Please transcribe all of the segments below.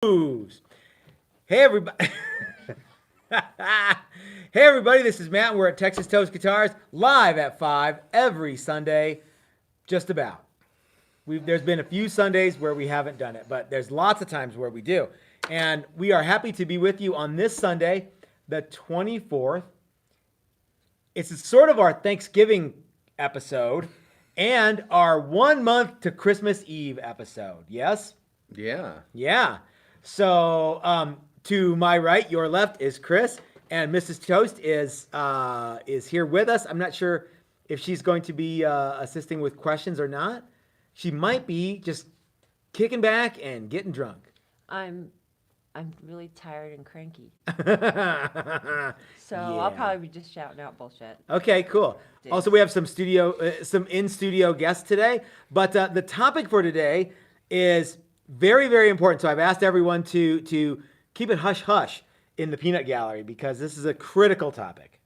Hey everybody. Hey everybody, this is Matt and we're at Texas Toast Guitars live at 5 every Sunday, just about. There's been a few Sundays where we haven't done it, but there's lots of times where we do. And we are happy to be with you on this Sunday, the 24th. It's sort of our Thanksgiving episode and our 1 month to Christmas Eve episode. Yes? Yeah. Yeah. So to my right, your left is Chris, and Mrs. Toast is here with us. I'm not sure if she's going to be assisting with questions or not. She might be just kicking back and getting drunk. I'm really tired and cranky. Yeah. So I'll probably be just shouting out bullshit. Okay, cool. Also, we have some in-studio guests today, but the topic for today is very, very important. So I've asked everyone to keep it hush-hush in the peanut gallery because this is a critical topic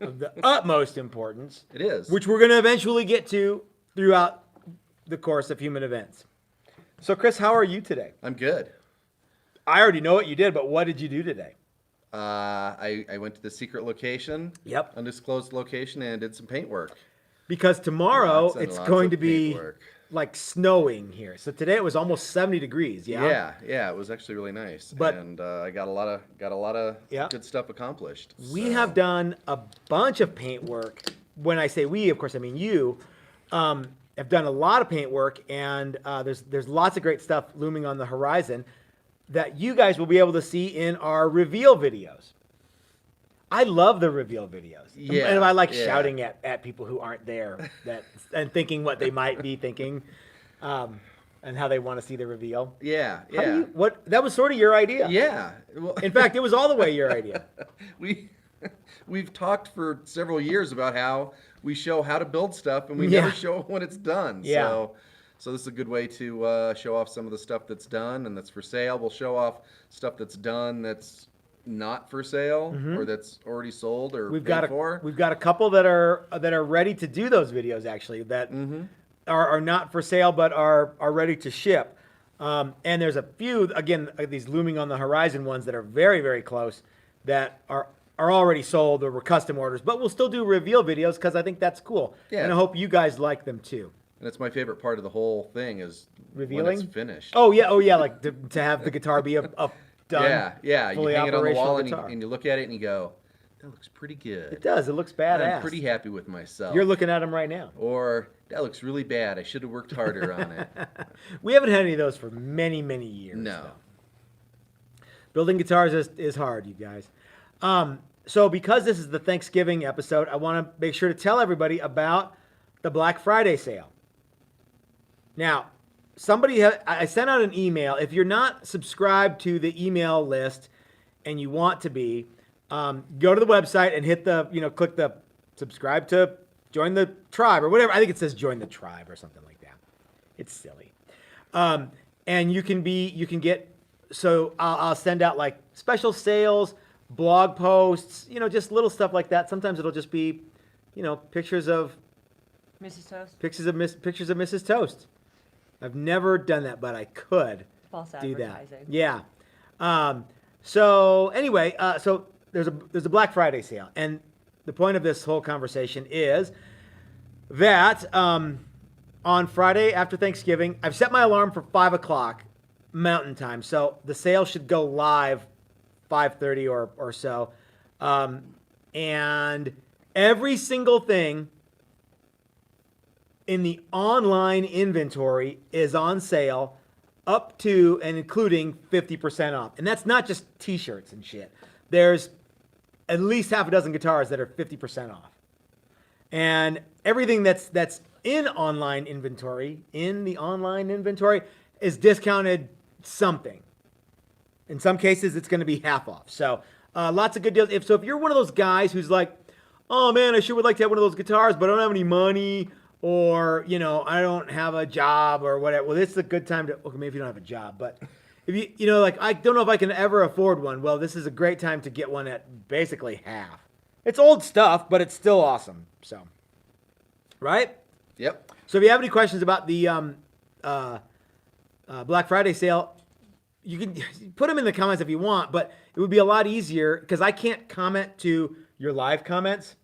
of the utmost importance. It is. Which we're going to eventually get to throughout the course of human events. So, Chris, how are you today? I'm good. I already know what you did, but what did you do today? I went to the secret location. Yep. Undisclosed location and did some paint work. Because tomorrow Lots and it's lots going of to be paint work. like snowing here. So today it was almost 70 degrees. Yeah. Yeah. It was actually really nice. But- and I got a lot of Yeah. good stuff accomplished. We So, have done a bunch of paint work. When I say we, of course, I mean you. Have done a lot of paint work, and there's lots of great stuff looming on the horizon that you guys will be able to see in our reveal videos. I love the reveal videos. Yeah, And I like yeah. shouting at people who aren't there and thinking what they might be thinking, and how they want to see the reveal. Yeah. How do Yeah. you, that was sort of your idea. Yeah. Well, In fact, it was all the way your idea. we've talked for several years about how we show how to build stuff and we Yeah. never show when it's done. Yeah. So this is a good way to show off some of the stuff that's done and that's for sale. We'll show off stuff that's done that's not for sale or that's already sold or We've paid got for. we've got a couple that are ready to do those videos actually that are not for sale but are ready to ship. And there's a few again these looming on the horizon ones that are very, very close that are already sold or were custom orders, but we'll still do reveal videos because I think that's cool. Yeah. And I hope you guys like them too. And it's my favorite part of the whole thing is Revealing? when it's finished. Oh yeah, like to have the guitar be a done. Yeah. You fully hang it on the operational wall and guitar. you look at it and you go, that looks pretty good. It does. It looks badass. I'm pretty happy with myself. You're looking at them right now. Or that looks really bad. I should have worked harder on it. We haven't had any of those for many, many years. No. though. Building guitars is hard, you guys. So because this is the Thanksgiving episode, I want to make sure to tell everybody about the Black Friday sale. Now, I sent out an email. If you're not subscribed to the email list and you want to be, go to the website and hit click the subscribe to join the tribe or whatever. I think it says join the tribe or something like that. It's silly. And you can get, so I'll send out like special sales, blog posts, just little stuff like that. Sometimes it'll just be, pictures of Mrs. Toast, pictures of Mrs. Toast. I've never done that, but I could false do that. advertising. Yeah. So anyway, so there's a Black Friday sale, and the point of this whole conversation is that on Friday after Thanksgiving, I've set my alarm for 5:00 Mountain Time, so the sale should go live 5:30 or so, and every single thing in the online inventory is on sale up to and including 50% off. And that's not just t-shirts and shit. There's at least half a dozen guitars that are 50% off. And everything that's in the online inventory is discounted something. In some cases, it's going to be half off. So lots of good deals. If you're one of those guys who's like, oh man, I sure would like to have one of those guitars, but I don't have any money, or, I don't have a job or whatever. Well, this is a good time to, okay, maybe if you don't have a job, but if like, I don't know if I can ever afford one. Well, this is a great time to get one at basically half. It's old stuff, but it's still awesome. So, right? Yep. So if you have any questions about the Black Friday sale, you can put them in the comments if you want, but it would be a lot easier because I can't comment to your live comments.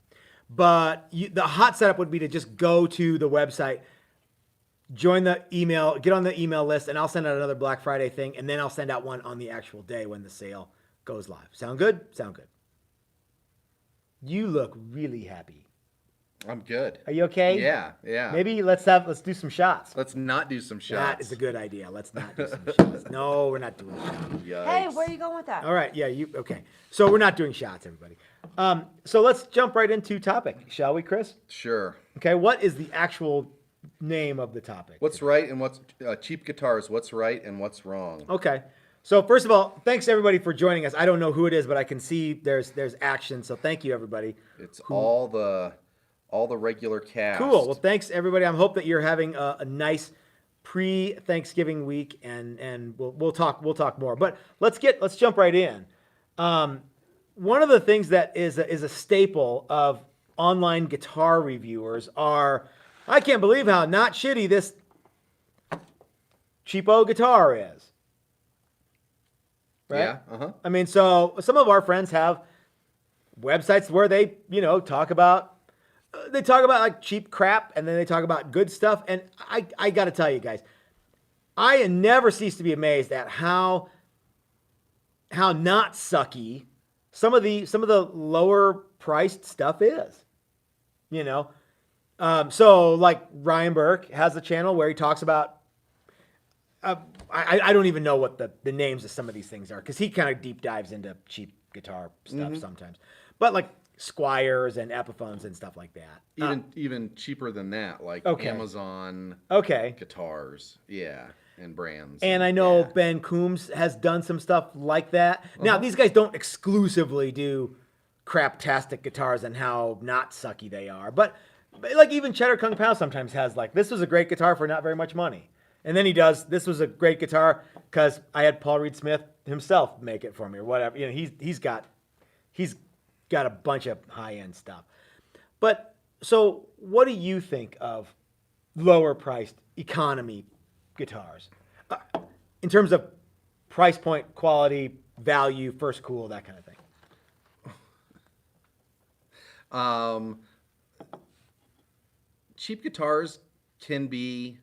But the hot setup would be to just go to the website, join the email, get on the email list, and I'll send out another Black Friday thing, and then I'll send out one on the actual day when the sale goes live. Sound good? Sound good. You look really happy. I'm good. Are you okay? Yeah, yeah. Maybe let's do some shots. Let's not do some shots. That is a good idea. Let's not do some shots. No, we're not doing shots. Yikes. Hey, where are you going with that? All right, yeah, okay. So we're not doing shots, everybody. So let's jump right into topic, shall we, Chris? Sure. Okay, what is the actual name of the topic? What's right and what's cheap guitars? What's right and what's wrong? Okay. So first of all, thanks everybody for joining us. I don't know who it is, but I can see there's action. So thank you everybody. It's all the regular cast. Cool. Well, thanks everybody. I hope that you're having a nice pre-Thanksgiving week, and we'll talk more. But let's jump right in. One of the things that is a staple of online guitar reviewers are, I can't believe how not shitty this cheapo guitar is. Right? Yeah. I mean, so some of our friends have websites where they, talk about like cheap crap, and then they talk about good stuff. And I got to tell you guys, I never cease to be amazed at how not sucky some of the lower priced stuff is. So like Ryan Burke has a channel where he talks about. I don't even know what the names of some of these things are because he kind of deep dives into cheap guitar stuff sometimes. But like Squires and Epiphones and stuff like that. Even cheaper than that, like Okay. Amazon Okay. guitars, yeah, and brands. And I know yeah. Ben Coombs has done some stuff like that. Now, these guys don't exclusively do craptastic guitars and how not sucky they are. But like even Cheddar Kung Pao sometimes has like, this was a great guitar for not very much money. And then he does, this was a great guitar because I had Paul Reed Smith himself make it for me or whatever. He's got a bunch of high-end stuff. But so what do you think of lower priced economy guitars? In terms of price point, quality, value, first cool, that kind of thing. Cheap guitars can be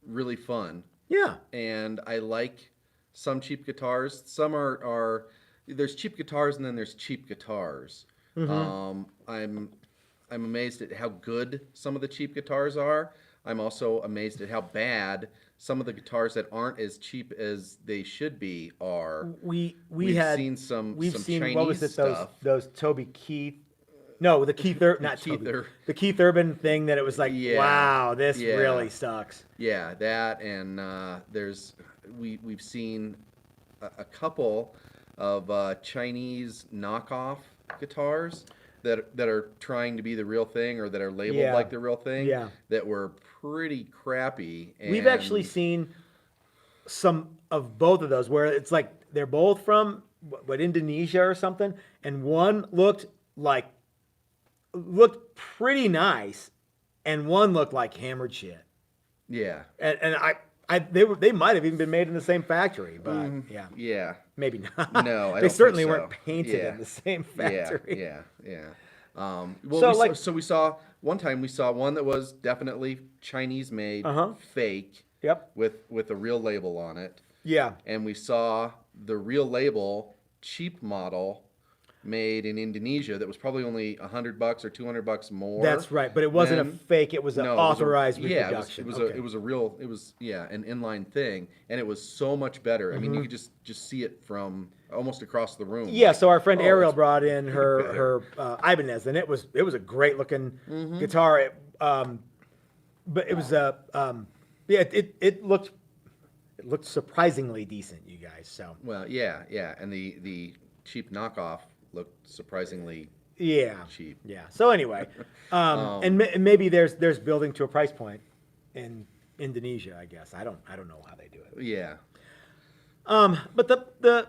really fun. Yeah. And I like some cheap guitars. Some are there's cheap guitars and then there's cheap guitars. I'm amazed at how good some of the cheap guitars are. I'm also amazed at how bad some of the guitars that aren't as cheap as they should be are. We've seen some Chinese what was it, stuff. those Toby Keith. No, the Keith not Keith Toby. The Keith Urban thing that it was like, Yeah. wow, this Yeah. really sucks. Yeah, that and we've seen a couple of Chinese knockoff guitars that are trying to be the real thing or that are labeled Yeah. like the real thing. Yeah. That were pretty crappy. We've actually seen some of both of those where it's like they're both from Indonesia or something, and one looked pretty nice, and one looked like hammered shit. Yeah. And they might have even been made in the same factory, but yeah, Yeah. maybe not. No, I they don't certainly think weren't so. painted Yeah. in the same factory. Yeah. So, We saw one time we saw one that was definitely Chinese made, fake, Yep. with a real label on it. Yeah. And we saw the real label cheap model made in Indonesia that was probably only $100 or $200 more. That's right, but it wasn't a than- fake. It was an No, it was a- authorized yeah, reproduction. it was Okay. an inline thing, and it was so much better. I mean, you could just see it from almost across the room. Yeah, so our friend Oh, Ariel it's brought in her Ibanez, and it was a great looking guitar. But it was it looked surprisingly decent, you guys. So Well, yeah, and the cheap knockoff looked surprisingly yeah, cheap. yeah. So anyway, and maybe there's building to a price point in Indonesia. I guess I don't know how they do it. Yeah. But the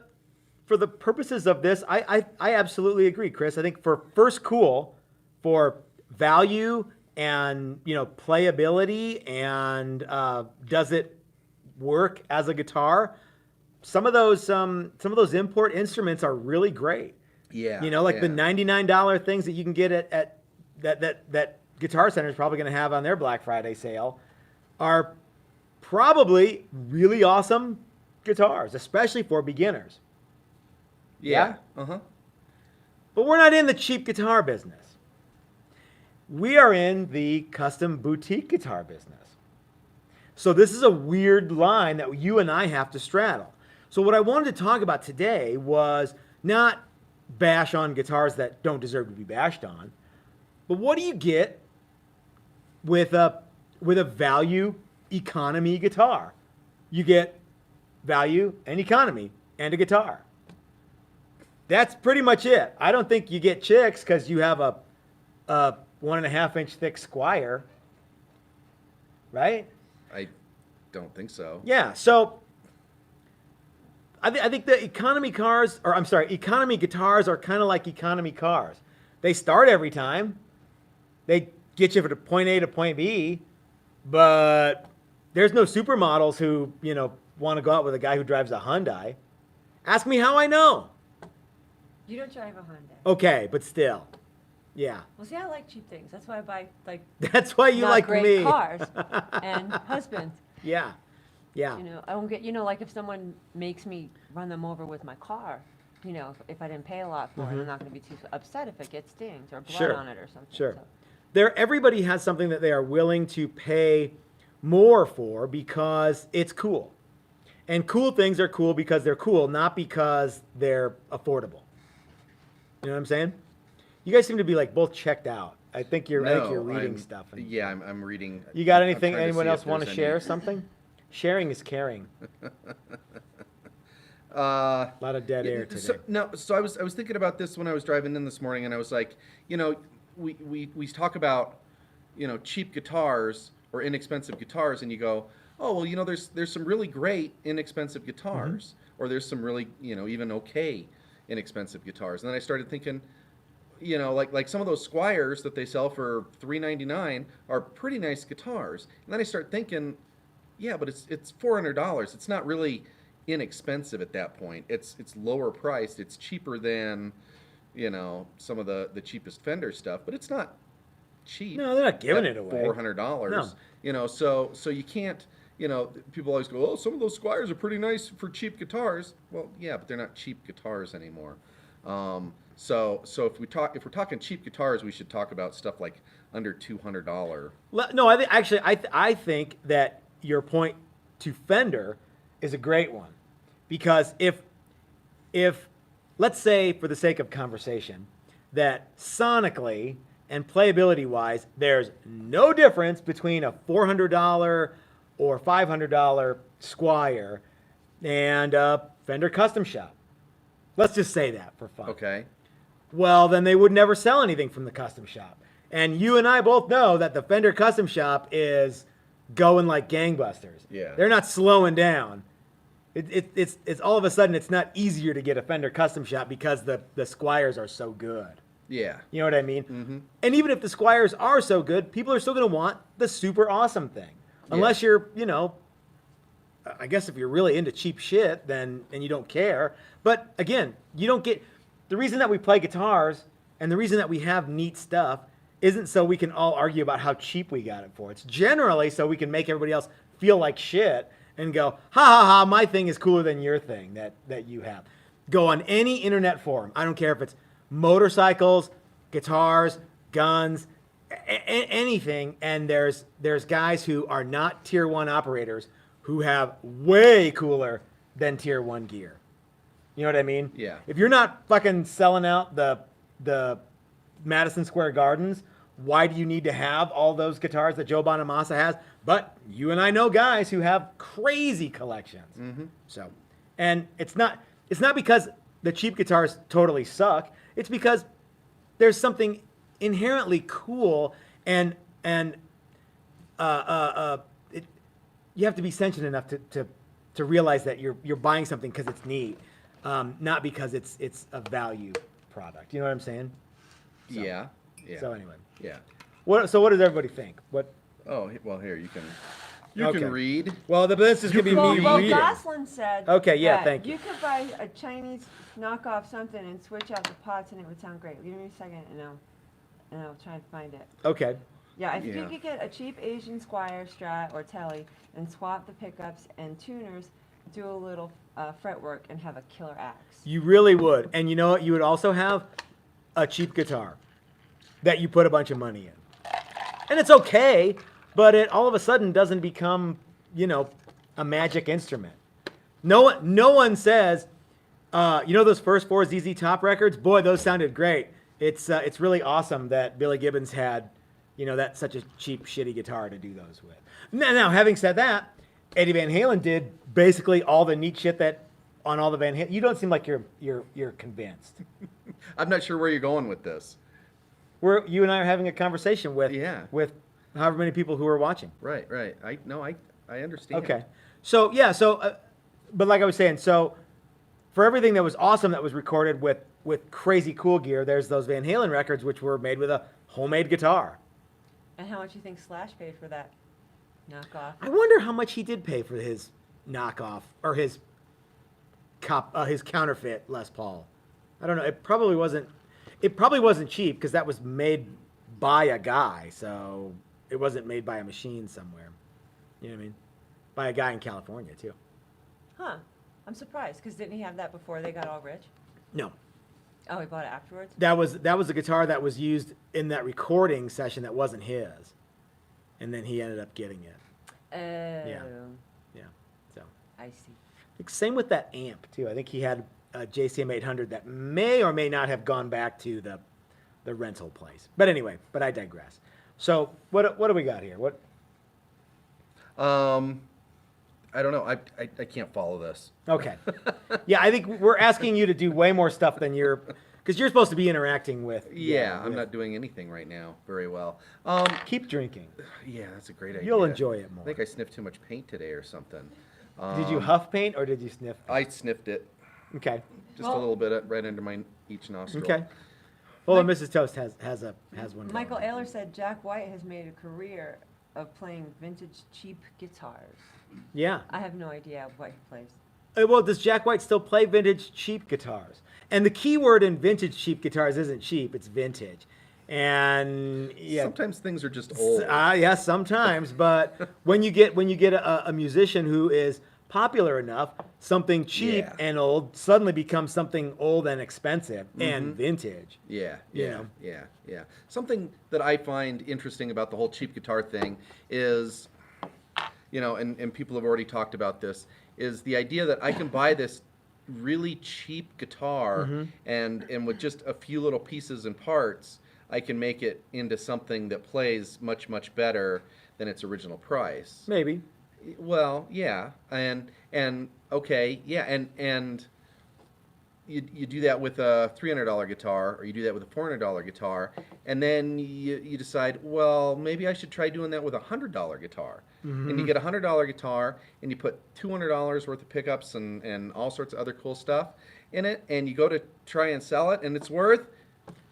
for the purposes of this, I absolutely agree, Chris. I think for first cool, for value and playability and does it work as a guitar? some of those import instruments are really great. Yeah. You know, like the yeah. $99 things that you can get at that Guitar Center is probably going to have on their Black Friday sale are probably really awesome guitars, especially for beginners. Yeah. Uh-huh. But we're not in the cheap guitar business. We are in the custom boutique guitar business. So this is a weird line that you and I have to straddle. So what I wanted to talk about today was not bash on guitars that don't deserve to be bashed on, but what do you get with a value economy guitar? You get value and economy and a guitar. That's pretty much it. I don't think you get chicks because you have a 1.5 inch thick Squire, right? I don't think so. Yeah. So I think the economy guitars are kind of like economy cars. They start every time. They get you from point A to point B, but there's no supermodels who, you know, want to go out with a guy who drives a Hyundai. Ask me how I know. You don't drive a Honda. Okay, but still. Yeah. Well, see, I like cheap things. That's why I buy like That's why you not like great me. cars and husbands. Yeah. Yeah. You know, I won't get. You know, like if someone makes me run them over with my car, you know, if I didn't pay a lot for it, I'm not going to be too upset if it gets dings or blood Sure. on it or something. Sure. So. Everybody has something that they are willing to pay more for because it's cool. And cool things are cool because they're cool, not because they're affordable. You know what I'm saying? You guys seem to be like both checked out. I think you're reading I'm- stuff. Yeah, I'm reading. You got I'm anything? trying to Anyone see else if want to there's share any- something? Sharing is caring. Uh, A lot of dead air today. So I was thinking about this when I was driving in this morning, and I was like, you know, we talk about, you know, cheap guitars or inexpensive guitars, and you go, oh well, you know, there's some really great inexpensive guitars, or there's some really, you know, even okay inexpensive guitars, and then I started thinking, you know, like some of those Squires that they sell for $399 are pretty nice guitars, and then I start thinking, yeah, but it's $400. It's not really inexpensive at that point. It's lower priced. It's cheaper than, you know, some of the cheapest Fender stuff, but it's not cheap. No, they're not giving at it away. $400. No. You know, so you can't. You know, people always go, oh, some of those Squires are pretty nice for cheap guitars. Well, yeah, but they're not cheap guitars anymore. So if we're talking cheap guitars, we should talk about stuff like under $200. No, I think that your point to Fender is a great one, because if let's say, for the sake of conversation, that sonically and playability wise, there's no difference between a $400 or $500 Squire and a Fender Custom Shop. Let's just say that for fun. Okay. Well, then they would never sell anything from the Custom Shop. And you and I both know that the Fender Custom Shop is going like gangbusters. Yeah. They're not slowing down. It's all of a sudden it's not easier to get a Fender Custom Shop because the Squires are so good. Yeah. You know what I mean? And even if the Squires are so good, people are still going to want the super awesome thing. Unless you're, you know, I guess if you're really into cheap shit, then and you don't care. But again, you don't get the reason that we play guitars and the reason that we have neat stuff isn't so we can all argue about how cheap we got it for. It's generally so we can make everybody else feel like shit and go, ha ha ha, my thing is cooler than your thing that you have. Go on any internet forum. I don't care if it's motorcycles, guitars, guns, anything, and there's guys who are not tier 1 operators who have way cooler than tier 1 gear. You know what I mean? Yeah. If you're not fucking selling out the Madison Square Gardens, why do you need to have all those guitars that Joe Bonamassa has? But you and I know guys who have crazy collections. So, and it's not because the cheap guitars totally suck. It's because there's something inherently cool and you have to be sentient enough to realize that you're buying something because it's neat, not because it's a value product. You know what I'm saying? So, Yeah. Yeah. So anyway, Yeah. so what does everybody think? What? Oh, well, here, you can. You Okay. can read. Well, this is gonna be me Well, reading. Goslin said. Okay, yeah, that thank you. You could buy a Chinese knockoff something and switch out the pots, and it would sound great. Give me a second, and I'll try and find it. Okay. Yeah, if you Yeah. could get a cheap Asian Squire Strat or Telly and swap the pickups and tuners, do a little fretwork, and have a killer axe. You really would. And you know what? You would also have a cheap guitar that you put a bunch of money in. And it's okay, but it all of a sudden doesn't become, a magic instrument. No one says, those first 4 ZZ Top records? Boy, those sounded great. It's really awesome that Billy Gibbons had, that such a cheap, shitty guitar to do those with. Now, having said that, Eddie Van Halen did basically all the neat shit that on all the Van Halen. You don't seem like you're convinced. I'm not sure where you're going with this. You and I are having a conversation with Yeah. with however many people who are watching. Right. I understand. Okay. So but like I was saying, so for everything that was awesome that was recorded with crazy cool gear, there's those Van Halen records which were made with a homemade guitar. And how much you think Slash paid for that knockoff? I wonder how much he did pay for his knockoff or his counterfeit Les Paul. I don't know. It probably wasn't cheap because that was made by a guy, so it wasn't made by a machine somewhere. You know what I mean? By a guy in California too. Huh. I'm surprised, because didn't he have that before they got all rich? No. Oh, he bought it afterwards? That was a guitar that was used in that recording session that wasn't his, and then he ended up getting it. Oh. Yeah. So I see. same with that amp too. I think he had a JCM 800 that may or may not have gone back to the rental place. But anyway, I digress. So what do we got here? What? I don't know. I can't follow this. Okay. Yeah, I think we're asking you to do way more stuff than because you're supposed to be interacting with. Yeah, I'm with- not doing anything right now very well. Keep drinking. Yeah, that's a great idea. You'll enjoy it more. I think I sniffed too much paint today or something. Did you huff paint or did you sniff? I sniffed it Okay. just a little bit right under each nostril. Okay. Well, and Mrs. Toast has one. Michael going. Ayler said Jack White has made a career of playing vintage cheap guitars. Yeah. I have no idea what he plays. Well, does Jack White still play vintage cheap guitars? And the key word in vintage cheap guitars isn't cheap; it's vintage. And yeah, Sometimes things are just old. yeah, sometimes. But when you get a musician who is popular enough, something cheap Yeah. and old suddenly becomes something old and expensive and vintage. Yeah, You yeah, know. yeah. Something that I find interesting about the whole cheap guitar thing is, and people have already talked about this, is the idea that I can buy this really cheap guitar and with just a few little pieces and parts, I can make it into something that plays much, much better than its original price. Maybe. Well, yeah, and okay, yeah, and you do that with a $300 guitar, or you do that with a $400 guitar, and then you decide, well, maybe I should try doing that with a $100 guitar, and you get a $100 guitar, and you put $200 worth of pickups and all sorts of other cool stuff in it, and you go to try and sell it, and it's worth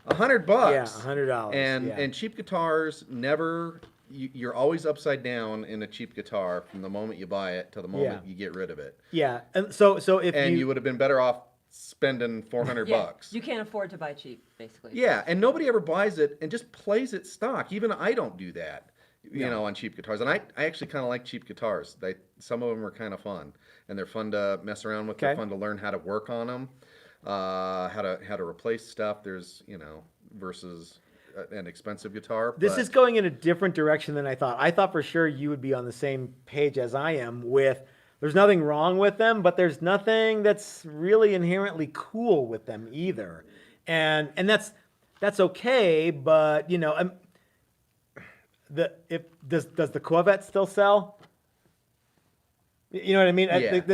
$100. Yeah, $100. And yeah. and cheap guitars never. You're always upside down in a cheap guitar from the moment you buy it to the moment you get rid of it. Yeah, and so if And you would have been better off spending $400 bucks. You can't afford to buy cheap, basically. Yeah, and nobody ever buys it and just plays it stock. Even I don't do that, on cheap guitars. And I actually kind of like cheap guitars. Some of them are kind of fun, and they're fun to mess around with. Okay. They're fun to learn how to work on them, how to replace stuff. There's versus an expensive guitar. This but- is going in a different direction than I thought. I thought for sure you would be on the same page as I am with there's nothing wrong with them, but there's nothing that's really inherently cool with them either. And that's okay, but does the Corvette still sell? You know what I mean?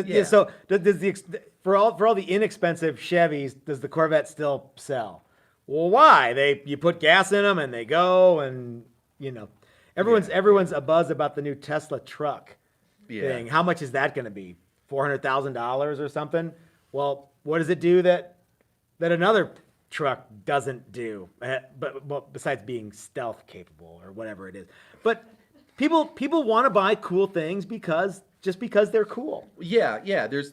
Yeah. So for all the inexpensive Chevys, does the Corvette still sell? Well, why? You put gas in them and they go, and everyone's abuzz about the new Tesla truck thing. How much is that going to be? $400,000 or something? Well, what does it do that another truck doesn't do? But besides being stealth capable or whatever it is. But people want to buy cool things because they're cool. There's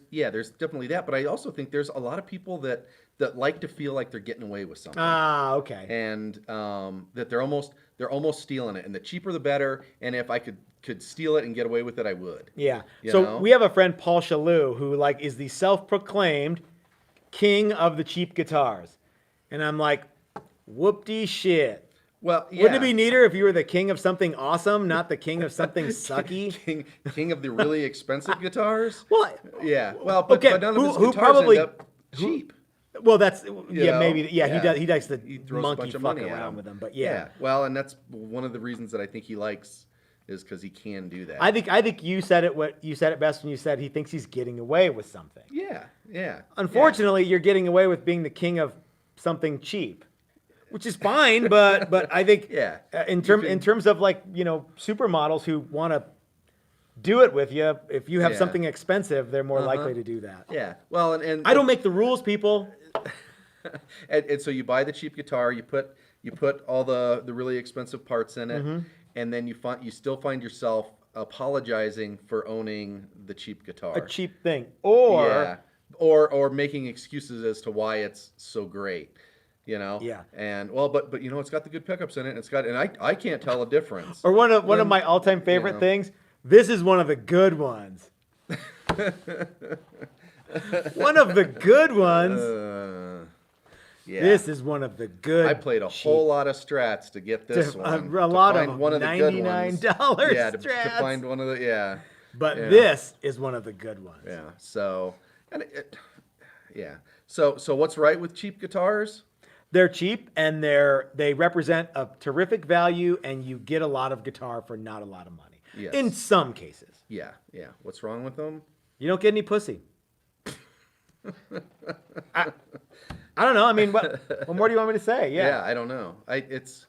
definitely that, but I also think there's a lot of people that like to feel like they're getting away with something. Ah, okay. And that they're almost stealing it, and the cheaper the better. And if I could steal it and get away with it, I would. Yeah. You So know? we have a friend, Paul Shalou, who like is the self-proclaimed king of the cheap guitars, and I'm like, whoop-de shit. Well, yeah. Wouldn't it be neater if you were the king of something awesome, not the king of something sucky? king of the really expensive guitars. Well, Yeah. Well, but, okay, but none who- of his who guitars probably- end up cheap. well, that's know? maybe he Yeah. does. He likes to He throws a monkey bunch of fuck money at around him. with them, but yeah. Well, and that's one of the reasons that I think he likes is because he can do that. I think you said it best when you said he thinks he's getting away with something. Yeah. Unfortunately, you're getting away with being the king of something cheap, which is fine. But I think Yeah. in terms of like supermodels who want to do it with you, if you have Yeah. something expensive, they're more likely to do that. Yeah. Well, and I don't make the rules, people. and so you buy the cheap guitar, you put all the really expensive parts in it, Mm-hmm. and then you still find yourself apologizing for owning the cheap guitar. A cheap thing, or Yeah. Or making excuses as to why it's so great. Yeah. And well, but it's got the good pickups in it, and I can't tell a difference. or one of my all-time favorite know. things. This is one of the good ones. One of the good ones. Yeah. This is one of the good. I played a cheap- whole lot of strats to get this To- one. a lot to of find one of the good ones. $99 Yeah, to Strats. find one of the But yeah. this is one of the good ones. yeah. So yeah. So what's right with cheap guitars? They're cheap and they represent a terrific value, and you get a lot of guitar for not a lot of money. Yes. In some cases, Yeah. What's wrong with them? you don't get any pussy. I don't know. I mean, what more do you want me to say? Yeah, I don't know. It's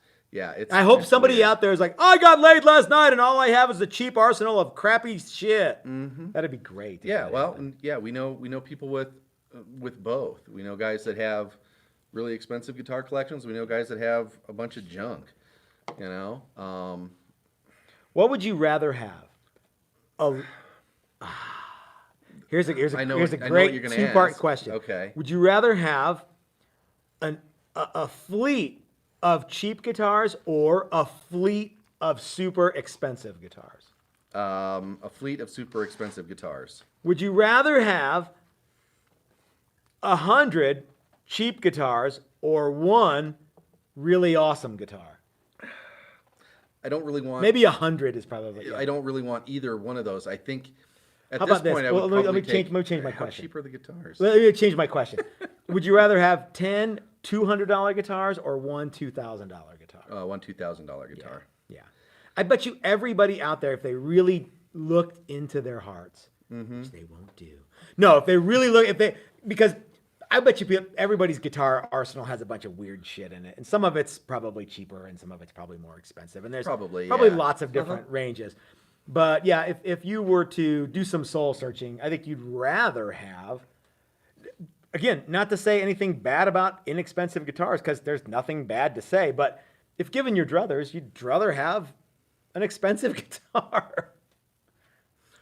I hope it's somebody weird. out there is like, I got laid last night and all I have is a cheap arsenal of crappy shit. Mm-hmm. That'd be great. if Yeah, that well, happened. and we know people with both. We know guys that have really expensive guitar collections. We know guys that have a bunch of junk. What would you rather have? Here's a I know here's a what great you're gonna two-part ask. question. Okay. Would you rather have a fleet of cheap guitars or a fleet of super expensive guitars? A fleet of super expensive guitars. Would you rather have 100 cheap guitars or one really awesome guitar? I don't really want. Maybe 100 is probably. Yeah. I don't really want either one of those. I think at How this about this? point I Well, would let me probably change- take. let me change my How question. cheap are the guitars? Let me change my question. Would you rather have 10 $200 guitars or one $2,000 guitar? One $2,000 guitar. Yeah. I bet you everybody out there, if they really looked into their hearts, Mm-hmm. which they won't do. No, if they really look, because I bet you everybody's guitar arsenal has a bunch of weird shit in it. And some of it's probably cheaper and some of it's probably more expensive. And there's Probably, probably yeah. lots of different ranges. But yeah, if you were to do some soul searching, I think you'd rather have, again, not to say anything bad about inexpensive guitars, because there's nothing bad to say, but if given your druthers, you'd rather have an expensive guitar.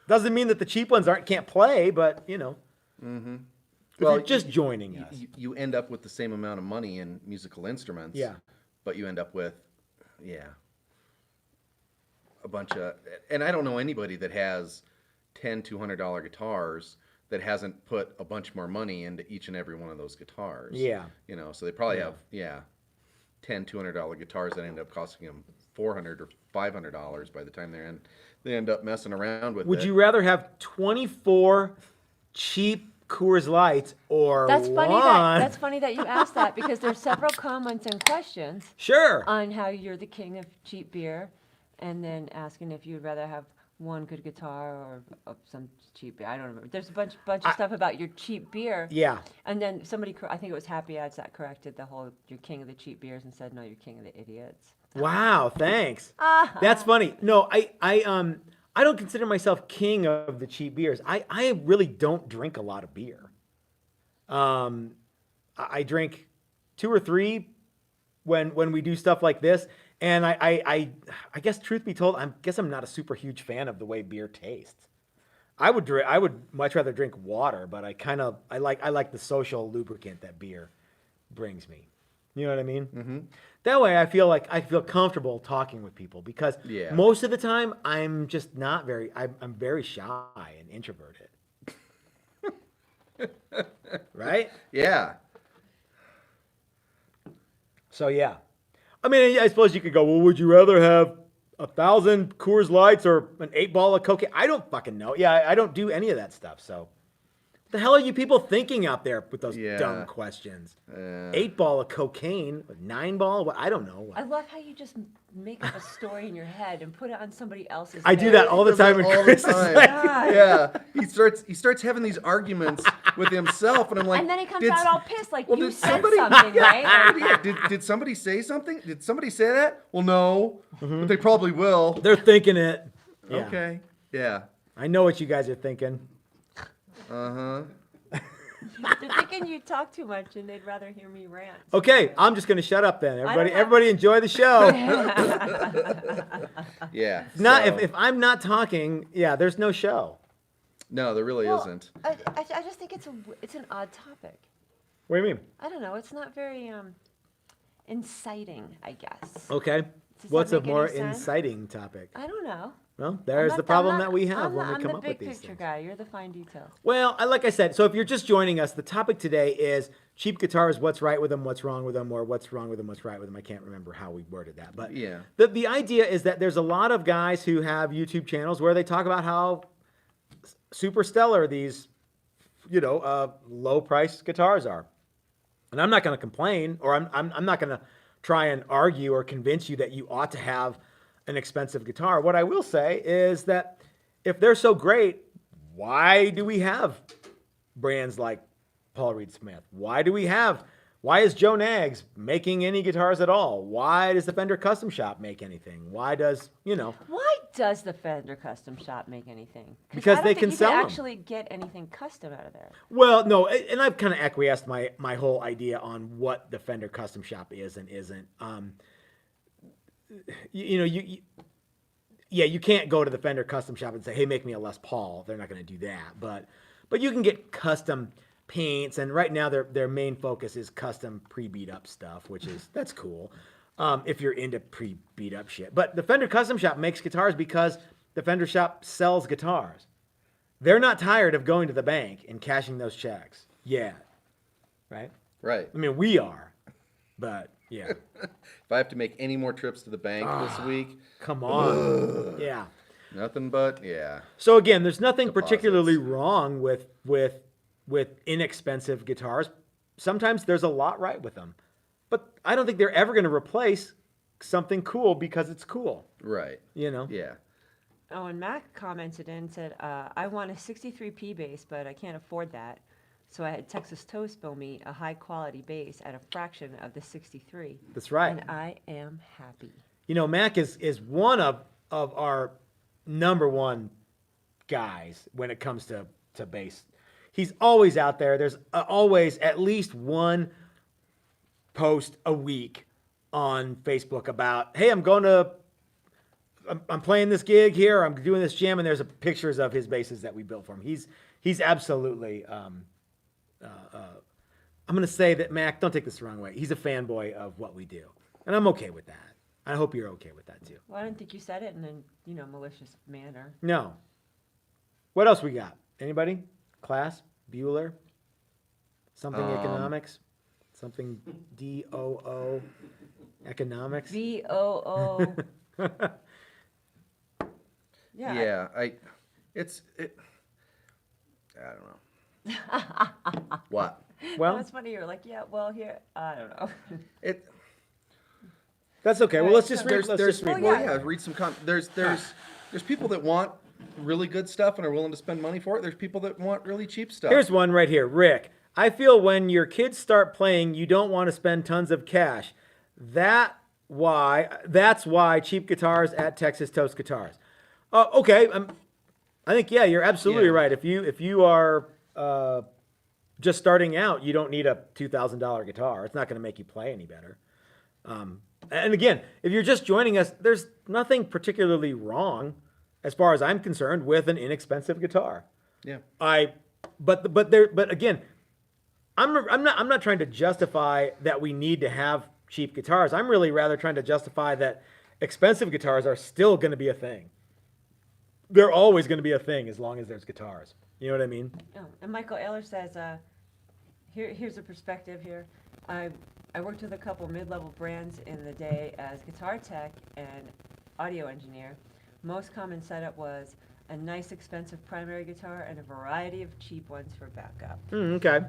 Doesn't mean that the cheap ones can't play, but if Well, you're just joining us. You end up with the same amount of money in musical instruments. Yeah. But you end up with, a bunch of, and I don't know anybody that has $200 guitars that hasn't put a bunch more money into each and every one of those guitars. Yeah. So they probably have, $200 guitars that end up costing them $400 or $500 by the time they end up messing around with it. Would you rather have 24 cheap Coors Lights or That's one? That's funny that you asked that because there's several comments and questions Sure. on how you're the king of cheap beer, and then asking if you'd rather have one good guitar or some cheap beer. I don't remember. There's a bunch of stuff about your cheap beer. Yeah. And then somebody, I think it was Happy Ads that corrected the whole "you're king of the cheap beers" and said, "No, you're king of the idiots." Wow, thanks. That's funny. No, I don't consider myself king of the cheap beers. I really don't drink a lot of beer. I drink 2 or 3 when we do stuff like this, And I guess truth be told, I'm not a super huge fan of the way beer tastes. I would much rather drink water, but I like the social lubricant that beer brings me. You know what I mean? Mm-hmm. That way, I feel comfortable talking with people because Yeah. most of the time I'm just not very. I'm very shy and introverted. Right? Yeah. So yeah, I mean, I suppose you could go. Well, would you rather have 1,000 Coors Lights or an 8-ball of cocaine? I don't fucking know. Yeah, I don't do any of that stuff. So, what the hell are you people thinking out there with those Yeah. dumb questions? Yeah. 8-ball of cocaine, 9-ball? What? I don't know. I love how you just make up a story in your head and put it on somebody else's. I do that all the Does that time. And all the Chris is time. like, Yeah. He starts having these arguments with himself, and I'm like, And then he comes did- out all pissed, like well, you did said somebody- something, right? Yeah, did somebody say something? Did somebody say that? Well, no, but they probably will. they're thinking it. Yeah. Okay. Yeah. I know what you guys are thinking. Uh-huh. They're thinking you talk too much and they'd rather hear me rant. Okay, I'm just going to shut up then. Everybody, have- everybody enjoy the show. Yeah. Not so- if I'm not talking, yeah, there's no show. No, there really Well, isn't. I just think it's an odd topic. What do you mean? I don't know. It's not very inciting, I guess. Okay. Does What's that a make more any sense? inciting topic? I don't know. Well, I'm there's not- the I'm problem not- that we have I'm when not- we come I'm up the with big these picture things. guy. You're the fine details. Well, like I said, so if you're just joining us, the topic today is cheap guitars, what's right with them, what's wrong with them, or what's wrong with them, what's right with them. I can't remember how we worded that. But Yeah. the idea is that there's a lot of guys who have YouTube channels where they talk about how super stellar these, low price guitars are. And I'm not going to complain, or I'm not going to try and argue or convince you that you ought to have an expensive guitar. What I will say is that if they're so great, why do we have brands like Paul Reed Smith? Why is Joe Nags making any guitars at all? Why does the Fender Custom Shop make anything? Why does, Why does the Fender Custom Shop make anything? Because I don't they think can you sell 'em. actually get anything custom out of there. Well, no, and I've kind of acquiesced my whole idea on what the Fender Custom Shop is and isn't. You can't go to the Fender Custom Shop and say, "Hey, make me a Les Paul." They're not going to do that, but you can get custom paints, and right now their main focus is custom pre-beat up stuff, that's cool. If you're into pre-beat up shit, but the Fender Custom Shop makes guitars because the Fender Shop sells guitars. They're not tired of going to the bank and cashing those checks yet, right? Right. I mean, we are, but yeah. If I have to make any more trips to the bank this week, Come on. Yeah. nothing but yeah. So again, there's nothing Deposits. particularly wrong with inexpensive guitars. Sometimes there's a lot right with them. But I don't think they're ever going to replace something cool because it's cool, Right. Yeah. Oh, and Mac commented and said, I want a 63P bass, but I can't afford that. So I had Texas Toast build me a high quality bass at a fraction of the 63. That's right. And I am happy. Mac is one of our number one guys when it comes to bass. He's always out there. There's always at least one post a week on Facebook about, hey, I'm playing this gig here. I'm doing this jam, and there's pictures of his basses that we built for him. He's absolutely. I'm going to say that Mac. Don't take this the wrong way. He's a fanboy of what we do, and I'm okay with that. I hope you're okay with that too. Well, I didn't think you said it in a malicious manner. No. What else we got? Anybody? Class? Bueller? Something economics? Something DOO economics? VOO. Yeah. I don't know. What? Well, That's funny. You're like, yeah, well, here, I don't know. It that's okay. Well, let's just read. Let's there's just read. well, more. yeah. read some there's people that want really good stuff and are willing to spend money for it. There's people that want really cheap stuff. Here's one right here. Rick, I feel when your kids start playing, you don't want to spend tons of cash. That's why cheap guitars at Texas Toast Guitars. Okay. I think, yeah, you're absolutely Yeah. right. If you are just starting out, you don't need a $2,000 guitar. It's not going to make you play any better. And again, if you're just joining us, there's nothing particularly wrong, as far as I'm concerned, with an inexpensive guitar. Yeah. But again, I'm not trying to justify that we need to have cheap guitars. I'm really rather trying to justify that expensive guitars are still going to be a thing. They're always going to be a thing as long as there's guitars. You know what I mean? Oh, and Michael Ehler says, here's a perspective here. I worked with a couple mid-level brands in the day as guitar tech and audio engineer. Most common setup was a nice expensive primary guitar and a variety of cheap ones for backup. Okay.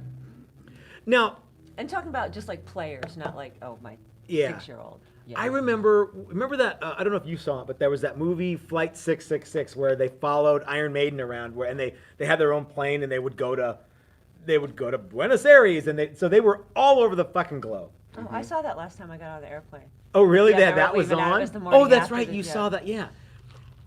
Now, And talking about just like players, not like, oh, my Yeah. 6-year-old. Yeah. I remember that, I don't know if you saw it, but there was that movie Flight 666 where they followed Iron Maiden around and they had their own plane and they would go to Buenos Aires and they were all over the fucking globe. Oh, I saw that last time I got on the airplane. Oh, really? Yeah, that they were that was leaving out. It on? was the morning Oh, that's after right. the- You yeah. saw that. Yeah.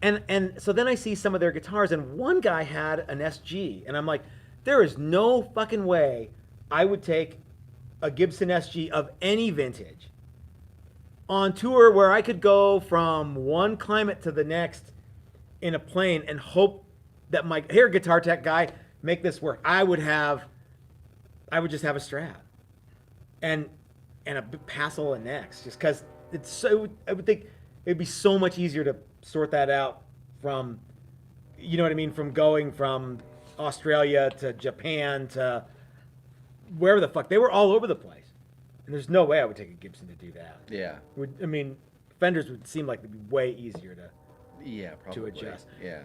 And so then I see some of their guitars and one guy had an SG and I'm like, there is no fucking way I would take a Gibson SG of any vintage on tour where I could go from one climate to the next in a plane and hope that my guitar tech guy make this work. I would just have a Strat and a Passel and next, just because it's so. I would think it'd be so much easier to sort that out from, you know what I mean, from going from Australia to Japan to wherever the fuck. They were all over the place. And there's no way I would take a Gibson to do that. Yeah. Fenders would seem like they'd be way easier to. Yeah, probably. adjust. Yeah.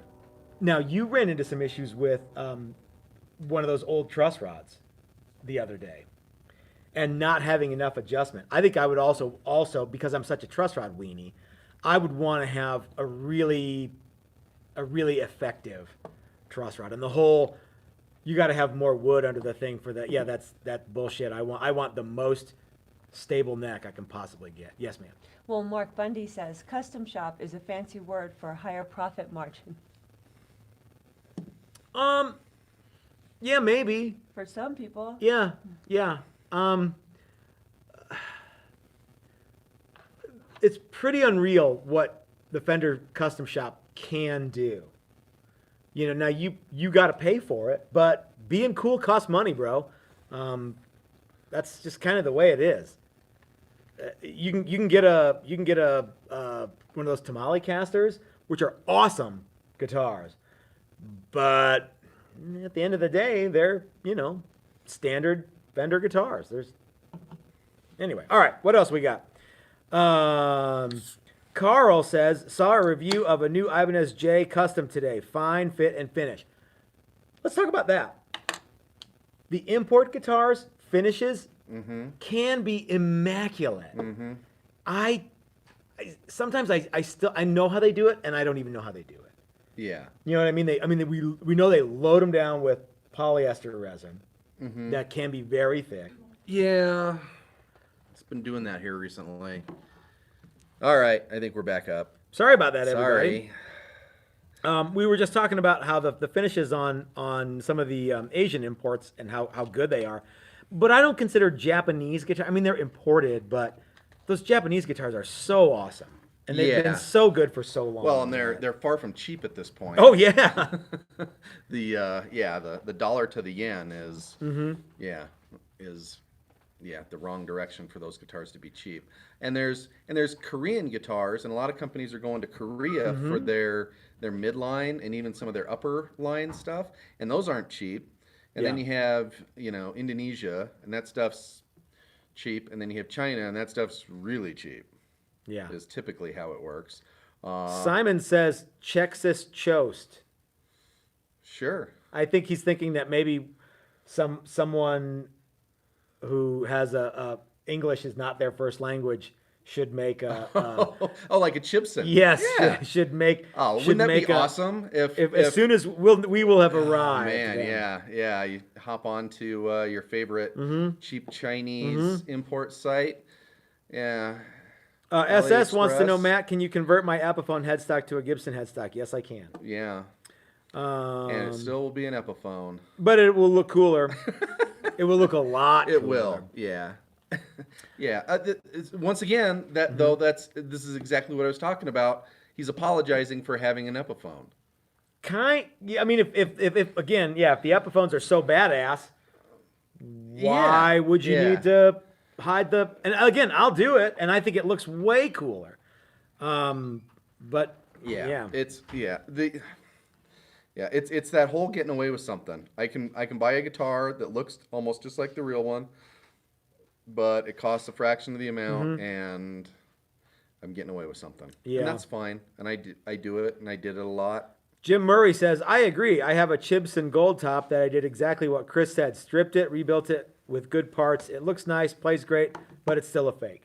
Now, you ran into some issues with one of those old truss rods the other day and not having enough adjustment. I think I would also, because I'm such a truss rod weenie, I would want to have a really effective truss rod. And the whole, you got to have more wood under the thing for that. Yeah, that's bullshit. I want the most stable neck I can possibly get. Yes, ma'am. Well, Mark Bundy says custom shop is a fancy word for a higher profit margin. Yeah, maybe. For some people. Yeah. It's pretty unreal what the Fender custom shop can do. You know, now you got to pay for it, but being cool costs money, bro. That's just kind of the way it is. You can get a one of those tamale casters, which are awesome guitars, but at the end of the day, they're standard Fender guitars. Anyway. All right, what else we got? Carl says, saw a review of a new Ibanez J Custom today. Fine fit and finish. Let's talk about that. The import guitars finishes can be immaculate. I sometimes I know how they do it, and I don't even know how they do it. Yeah. You know what I mean? We know they load them down with polyester resin that can be very thick. Yeah. It's been doing that here recently. All right. I think we're back up. Sorry about that, everybody. Sorry. We were just talking about how the finishes on some of the Asian imports and how good they are. But I don't consider Japanese guitar. I mean, they're imported, but those Japanese guitars are so awesome. And they've been so good for so long. Well, and they're far from cheap at this point. Oh, yeah. The dollar to the yen is the wrong direction for those guitars to be cheap. And there's Korean guitars, and a lot of companies are going to Korea for their midline and even some of their upper line stuff, and those aren't cheap. And then you have Indonesia, and that stuff's cheap, and then you have China, and that stuff's really cheap. Yeah. Is typically how it works. Simon says Chexis Chost. Sure. I think he's thinking that maybe someone who has a English is not their first language should make a like a Chipson. yes, Yeah. should make. Oh, should wouldn't that make be awesome? If as soon as we will have arrived. Man, then. yeah. You hop on to your favorite cheap Chinese import site. Yeah. SS wants to know, AliExpress. Matt, can you convert my Epiphone headstock to a Gibson headstock? Yes, I can. Yeah. And it still will be an Epiphone. But it will look cooler. It will look a lot cooler. It will. Yeah. Yeah. Once again, that though this is exactly what I was talking about. He's apologizing for having an Epiphone. Yeah, I mean, if again, yeah, if the Epiphones are so badass, why Yeah, would you yeah. need to hide the? And again, I'll do it, and I think it looks way cooler. But Yeah, it's it's that whole getting away with something. I can buy a guitar that looks almost just like the real one, but it costs a fraction of the amount, and I'm getting away with something. Yeah. And that's fine. And I do it, and I did it a lot. Jim Murray says, I agree. I have a Chibson Gold Top that I did exactly what Chris said. Stripped it, rebuilt it with good parts. It looks nice, plays great, but it's still a fake.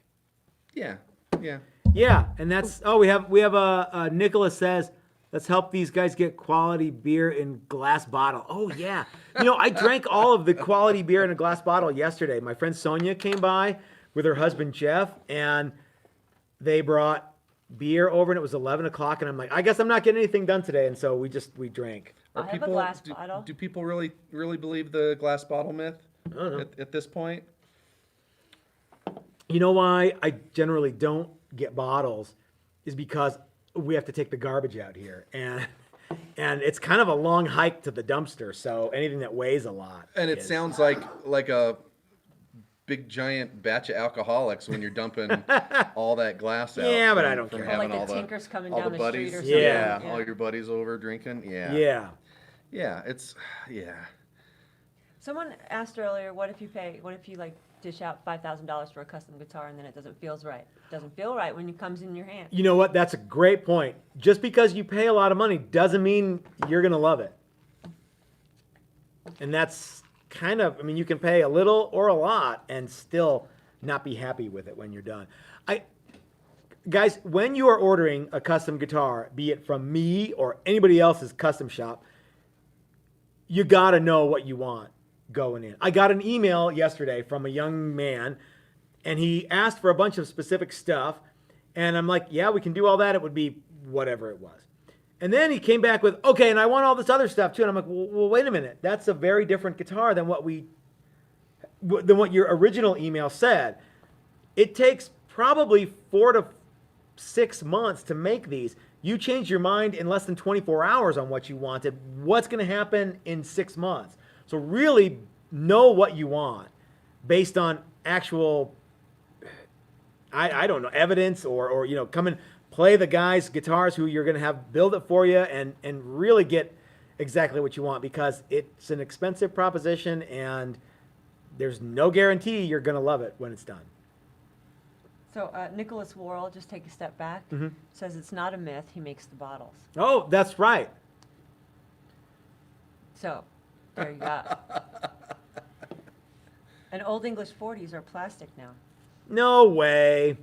Yeah, yeah. Yeah, and that's we have a Nicholas says, let's help these guys get quality beer in glass bottle. Oh yeah, I drank all of the quality beer in a glass bottle yesterday. My friend Sonia came by with her husband Jeff, and they brought beer over, and it was 11 o'clock, and I'm like, I guess I'm not getting anything done today, and so we drank. I have a glass do, bottle. do people really believe the glass bottle myth I don't know. at this point? You know why I generally don't get bottles is because we have to take the garbage out here, and it's kind of a long hike to the dumpster. So anything that weighs a lot. And it sounds like a big giant batch of alcoholics when you're dumping all that glass out. Yeah, but from- I don't from care. Or having like all the tinkers coming all down the the buddies. street or something. Yeah. All your buddies over drinking. Yeah. Yeah. It's Someone asked earlier, what if you like dish out $5,000 for a custom guitar and then it doesn't feel right? It doesn't feel right when it comes in your hand. You know what? That's a great point. Just because you pay a lot of money doesn't mean you're gonna love it. And that's kind of, I mean, you can pay a little or a lot and still not be happy with it when you're done. Guys, when you are ordering a custom guitar, be it from me or anybody else's custom shop, you gotta know what you want going in. I got an email yesterday from a young man, and he asked for a bunch of specific stuff, and I'm like, yeah, we can do all that. It would be whatever it was. And then he came back with, okay, and I want all this other stuff too. And I'm like, well, wait a minute. That's a very different guitar than what your original email said. It takes probably 4 to 6 months to make these. You changed your mind in less than 24 hours on what you wanted. What's going to happen in 6 months? So really know what you want based on actual, I don't know, evidence or come and play the guys' guitars who you're going to have build it for you and really get exactly what you want, because it's an expensive proposition and there's no guarantee you're going to love it when it's done. So Nicholas Worrell, just take a step back, says it's not a myth. He makes the bottles. Oh, that's right. So there you go. And Old English 40s are plastic now. No way.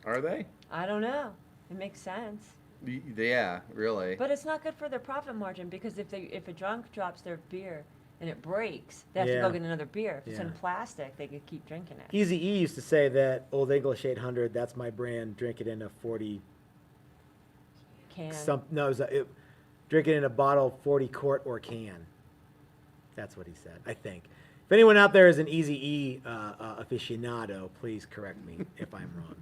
Are they? I don't know. It makes sense. Yeah, really. But it's not good for their profit margin, because if a drunk drops their beer and it breaks, they have to Yeah. go get another beer. If it's in Yeah. plastic, they could keep drinking it. Easy E used to say that Old English 800, that's my brand. Drink it in a 40 Can. drink it in a bottle, 40 quart or can. That's what he said, I think. If anyone out there is an Easy E aficionado, please correct me if I'm wrong.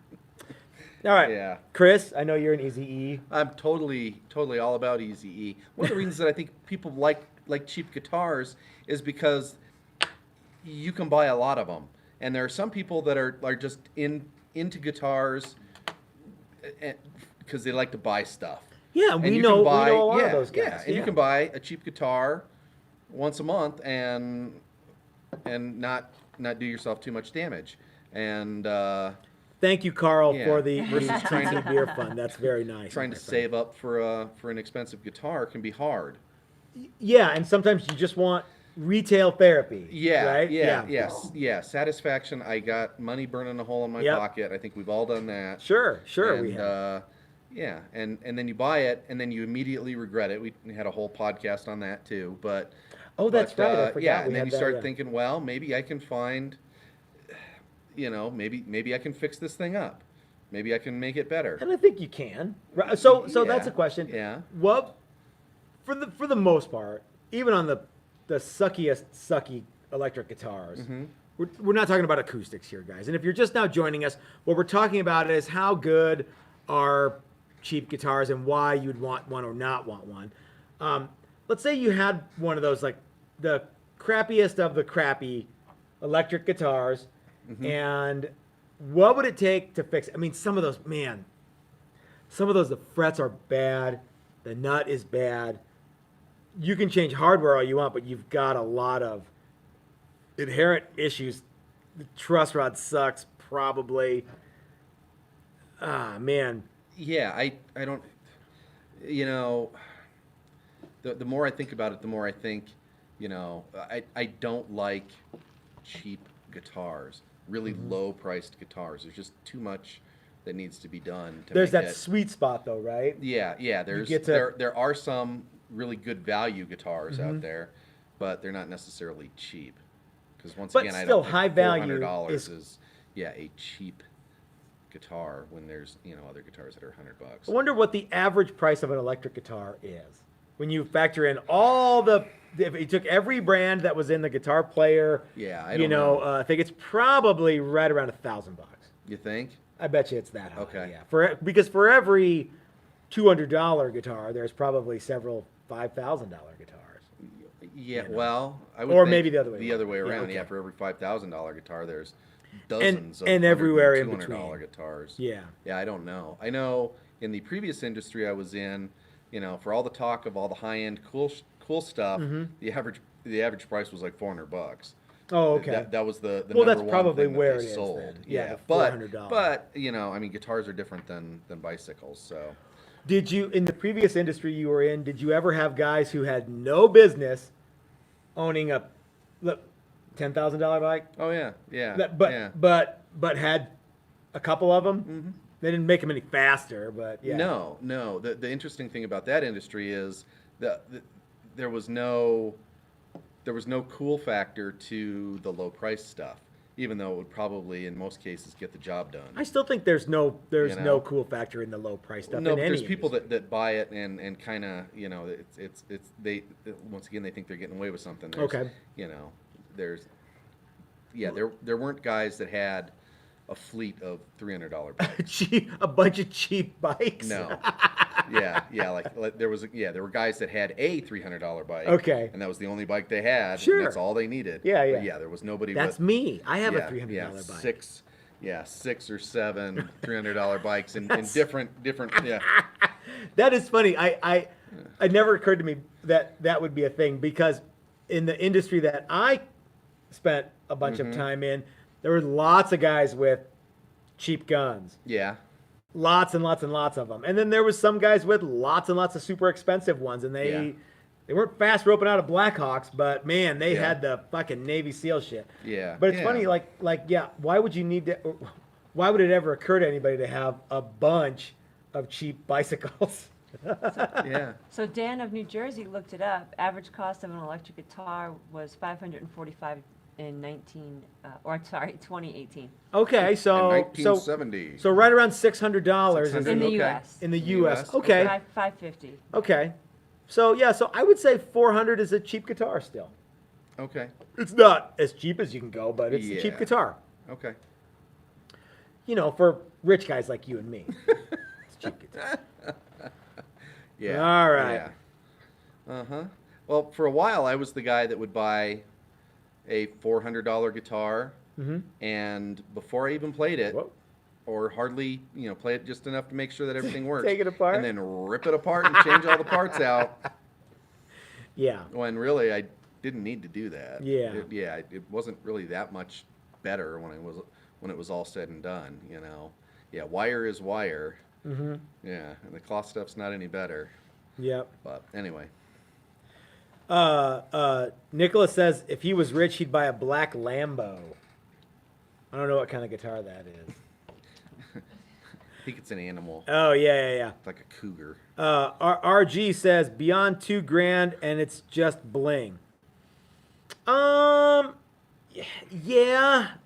All right, Yeah. Chris, I know you're an Easy E. I'm totally all about Easy E. One of the reasons that I think people like cheap guitars is because you can buy a lot of them, and there are some people that are just into guitars because they like to buy stuff. Yeah, And we you know can buy, a lot yeah, of those guys. Yeah, and you can buy a cheap guitar once a month and not do yourself too much damage. And Thank you, Carl, Yeah. for the Versus trying TC Beer Fund. That's very nice. trying to save up for an expensive guitar can be hard. Yeah, and sometimes you just want retail therapy. Yeah, right? yeah. Satisfaction. I got money burning a hole in my Yep. pocket. I think we've all done that. Sure, And, we have. yeah, and then you buy it, and then you immediately regret it. We had a whole podcast on that too. But Oh, that's right. I forgot yeah, we and then had you that, start yeah. thinking, well, maybe I can find, maybe I can fix this thing up. Maybe I can make it better. And I think you can. Right, so Yeah, that's a question. yeah. What, for the most part, even on the sucky electric guitars. Mm-hmm. We're not talking about acoustics here, guys. And if you're just now joining us, what we're talking about is how good are cheap guitars and why you'd want one or not want one. Let's say you had one of those, like the crappiest of the crappy electric guitars, and what would it take to fix it? I mean, some of those, the frets are bad, the nut is bad. You can change hardware all you want, but you've got a lot of inherent issues. The truss rod sucks, probably. Ah, man. Yeah, I don't, you know, the more I think about it, the more I think, you know, I don't like cheap guitars, really low-priced guitars. There's just too much that needs to be done to There's make that it. sweet spot, though, right? Yeah. There's get to- there are some really good value guitars out there, but they're not necessarily cheap. Because once But again, I still, don't think high value $400 is- is a cheap guitar when there's other guitars that are $100. I wonder what the average price of an electric guitar is. When you factor in all if you took every brand that was in the Guitar Player, Yeah, I don't know. I think it's probably right around $1,000. You think? I bet you it's that high. Okay. Yeah. Because for every $200 guitar, there's probably several $5,000 guitars. Yeah. You know. Well, I would. Or think maybe the other way The other way around. Yeah, around. okay. Yeah. For every $5,000 guitar, there's dozens of and everywhere in $200 between. guitars. Yeah. Yeah. I don't know. I know in the previous industry I was in, for all the talk of all the high-end cool stuff, the average price was like $400. Oh, okay. That was the Well, number that's one probably thing that where they it is sold. then. Yeah, the but $400. I mean, guitars are different than bicycles. So Did you, in the previous industry you were in, did you ever have guys who had no business owning a $10,000 bike? oh yeah, But but had a couple of them. Mm-hmm. They didn't make them any faster, but yeah. No. The interesting thing about that industry is that there was no cool factor to the low price stuff, even though it would probably in most cases get the job done. I still think there's no You know? no cool factor in the low price stuff. No, in but any there's people industry. that buy it and kind of it's they once again they think they're getting away with something. Okay. There weren't guys that had a fleet of $300 bikes. a bunch of cheap bikes. No. Like there were guys that had a $300 bike. Okay. And that was the only bike they had. Sure. And that's all they needed. Yeah, But yeah. there was nobody That's with me. I have a $300 bike. six or seven $300 bikes in different yeah. That is funny. It never occurred to me that would be a thing, because in the industry that I spent a bunch Mm-hmm. of time in, there were lots of guys with cheap guns. Yeah. Lots and lots and lots of them. And then there was some guys with lots and lots of super expensive ones, and they weren't fast roping out of Blackhawks, but man, they Yeah. had the fucking Navy SEAL shit. Yeah. But it's Yeah. funny, why would you need to? Why would it ever occur to anybody to have a bunch of cheap bicycles? Yeah. So Dan of New Jersey looked it up. Average cost of an electric guitar was $545 in 2018 Okay, In so 1970. so right around $600 $600, in the okay. U.S. in the In the U.S. US, Okay, $550. okay. So yeah, so I would say 400 is a cheap guitar still. Okay. It's not as cheap as you can go, but it's a cheap Yeah. guitar. Okay. For rich guys like you and me. It's a cheap guitar. Yeah. All right. Yeah. Uh-huh. Well, for a while I was the guy that would buy a $400 guitar, and before I even played it, Whoa. or hardly, play it just enough to make sure that everything works, Take it apart? and then rip it apart and change all the parts out. Yeah. When really I didn't need to do that. Yeah. It wasn't really that much better when it was all said and done. Yeah, wire is wire. Mm-hmm. Yeah, and the cloth stuff's not any better. Yep. But anyway. Nicholas says if he was rich, he'd buy a black Lambo. I don't know what kind of guitar that is. I think it's an animal, Oh yeah. like a cougar. RG says beyond $2,000 and it's just bling. Yeah,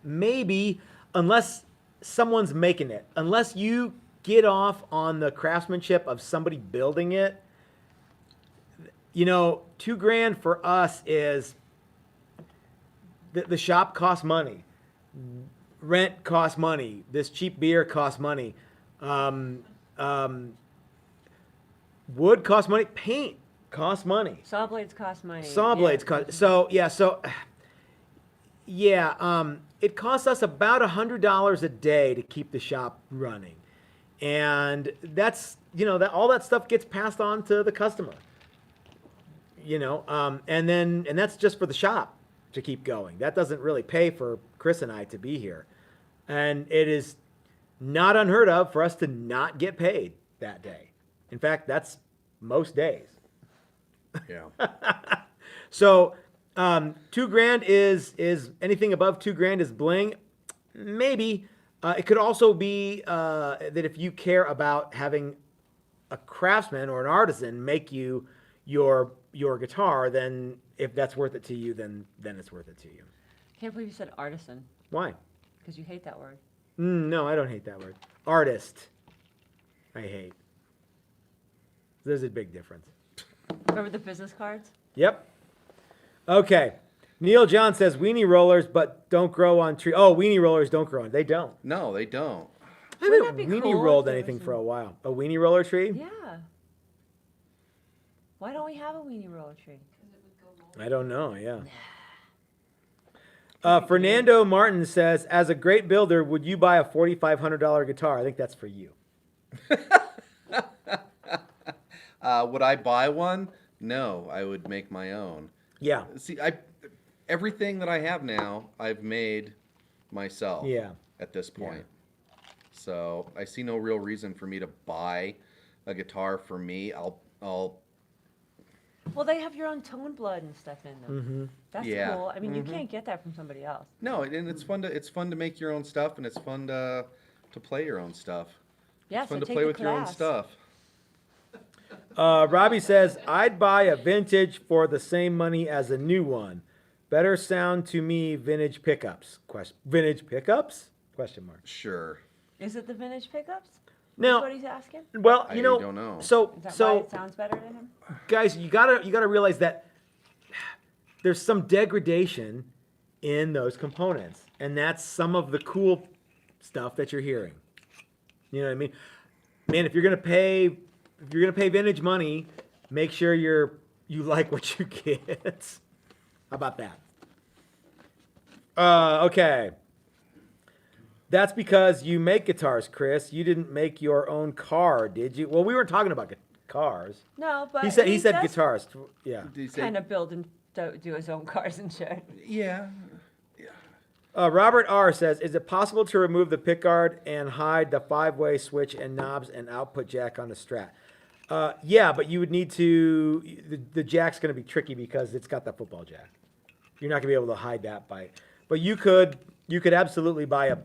maybe, unless someone's making it. Unless you get off on the craftsmanship of somebody building it. $2,000 for us is the shop costs money. Rent costs money. This cheap beer costs money. Um, um, wood costs money. Paint costs money. Saw blades cost money. Saw blades cost. So it costs us about $100 a day to keep the shop running, and that's that all that stuff gets passed on to the customer. And that's just for the shop to keep going. That doesn't really pay for Chris and I to be here, and it is not unheard of for us to not get paid that day. In fact, that's most days. Yeah. So, $2,000 is anything above $2,000 is bling. Maybe it could also be that if you care about having a craftsman or an artisan make you your guitar, then if that's worth it to you, then it's worth it to you. Can't believe you said artisan, Why? because you hate that word. No, I don't hate that word. Artist, I hate. There's a big difference. Remember the business cards? Yep. Okay. Neil John says weenie rollers, but don't grow on tree. Oh, weenie rollers don't grow on. They don't. No, they don't. I Wouldn't haven't that be weenie cool rolled if there anything was for some- a while. A weenie roller tree? Yeah. Why don't we have a weenie roller tree? I don't know. Yeah. Fernando Martin says, as a great builder, would you buy a $4,500 guitar? I think that's for you. Would I buy one? No, I would make my own. Yeah. See, everything that I have now, I've made myself. Yeah. At this point, so I see no real reason for me to buy a guitar for me. I'll. Well, they have your own tone blood and stuff in them. Mm-hmm. That's Yeah. cool. I mean, you can't get that from somebody else. No, and it's fun to make your own stuff, and it's fun to play your own stuff. Yeah, It's fun so to take play the with your own class. stuff. Robbie says, I'd buy a vintage for the same money as a new one. Better sound to me, vintage pickups. Vintage pickups? Question mark. Sure. Is it the vintage pickups? Now, That's what he's asking? well, I you know, don't know. so Is that why so it sounds better to him? guys, you gotta realize that there's some degradation in those components, and that's some of the cool stuff that you're hearing. You know what I mean? Man, if you're gonna pay vintage money, make sure you like what you get. How about that? Okay. That's because you make guitars, Chris. You didn't make your own car, did you? Well, we weren't talking about cars. No, but He said does guitarist. Yeah. Did you say? kind of build and do his own cars and shit. Yeah. Robert R says, is it possible to remove the pickguard and hide the 5-way switch and knobs and output jack on the Strat? Yeah, but you would need to. The jack's going to be tricky because it's got the football jack. You're not going to be able to hide that but you could absolutely buy a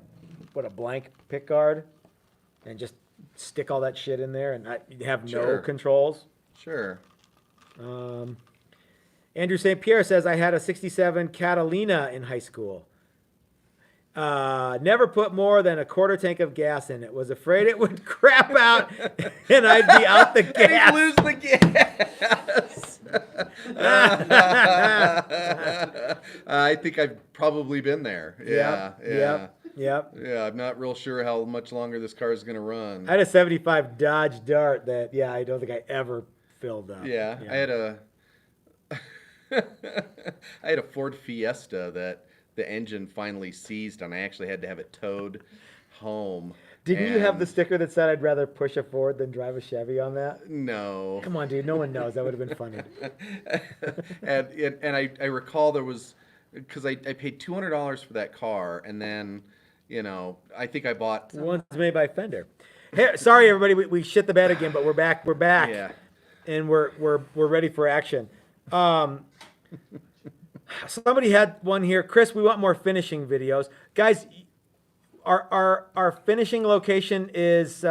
blank pickguard and just stick all that shit in there and have no Sure. controls. Sure. Andrew St. Pierre says, I had a 67 Catalina in high school. Never put more than a quarter tank of gas in it. Was afraid it would crap out and I'd be out the And gas. he'd lose the gas. I think I've probably been there. Yeah. Yep. Yeah, I'm not real sure how much longer this car is going to run. I had a 75 Dodge Dart that, I don't think I ever filled up. Yeah, I had a I had a Ford Fiesta that the engine finally seized, and I actually had to have it towed home. Didn't you have the And- sticker that said I'd rather push a Ford than drive a Chevy on that? No. Come on, dude. No one knows. That would have been funny. and I recall there was, because I paid $200 for that car, and then, I think I bought. One's made by Fender. Hey, sorry, everybody. We shit the bed again, but we're back. We're back. Yeah. And we're ready for action. Somebody had one here. Chris, we want more finishing videos. Guys, our finishing location is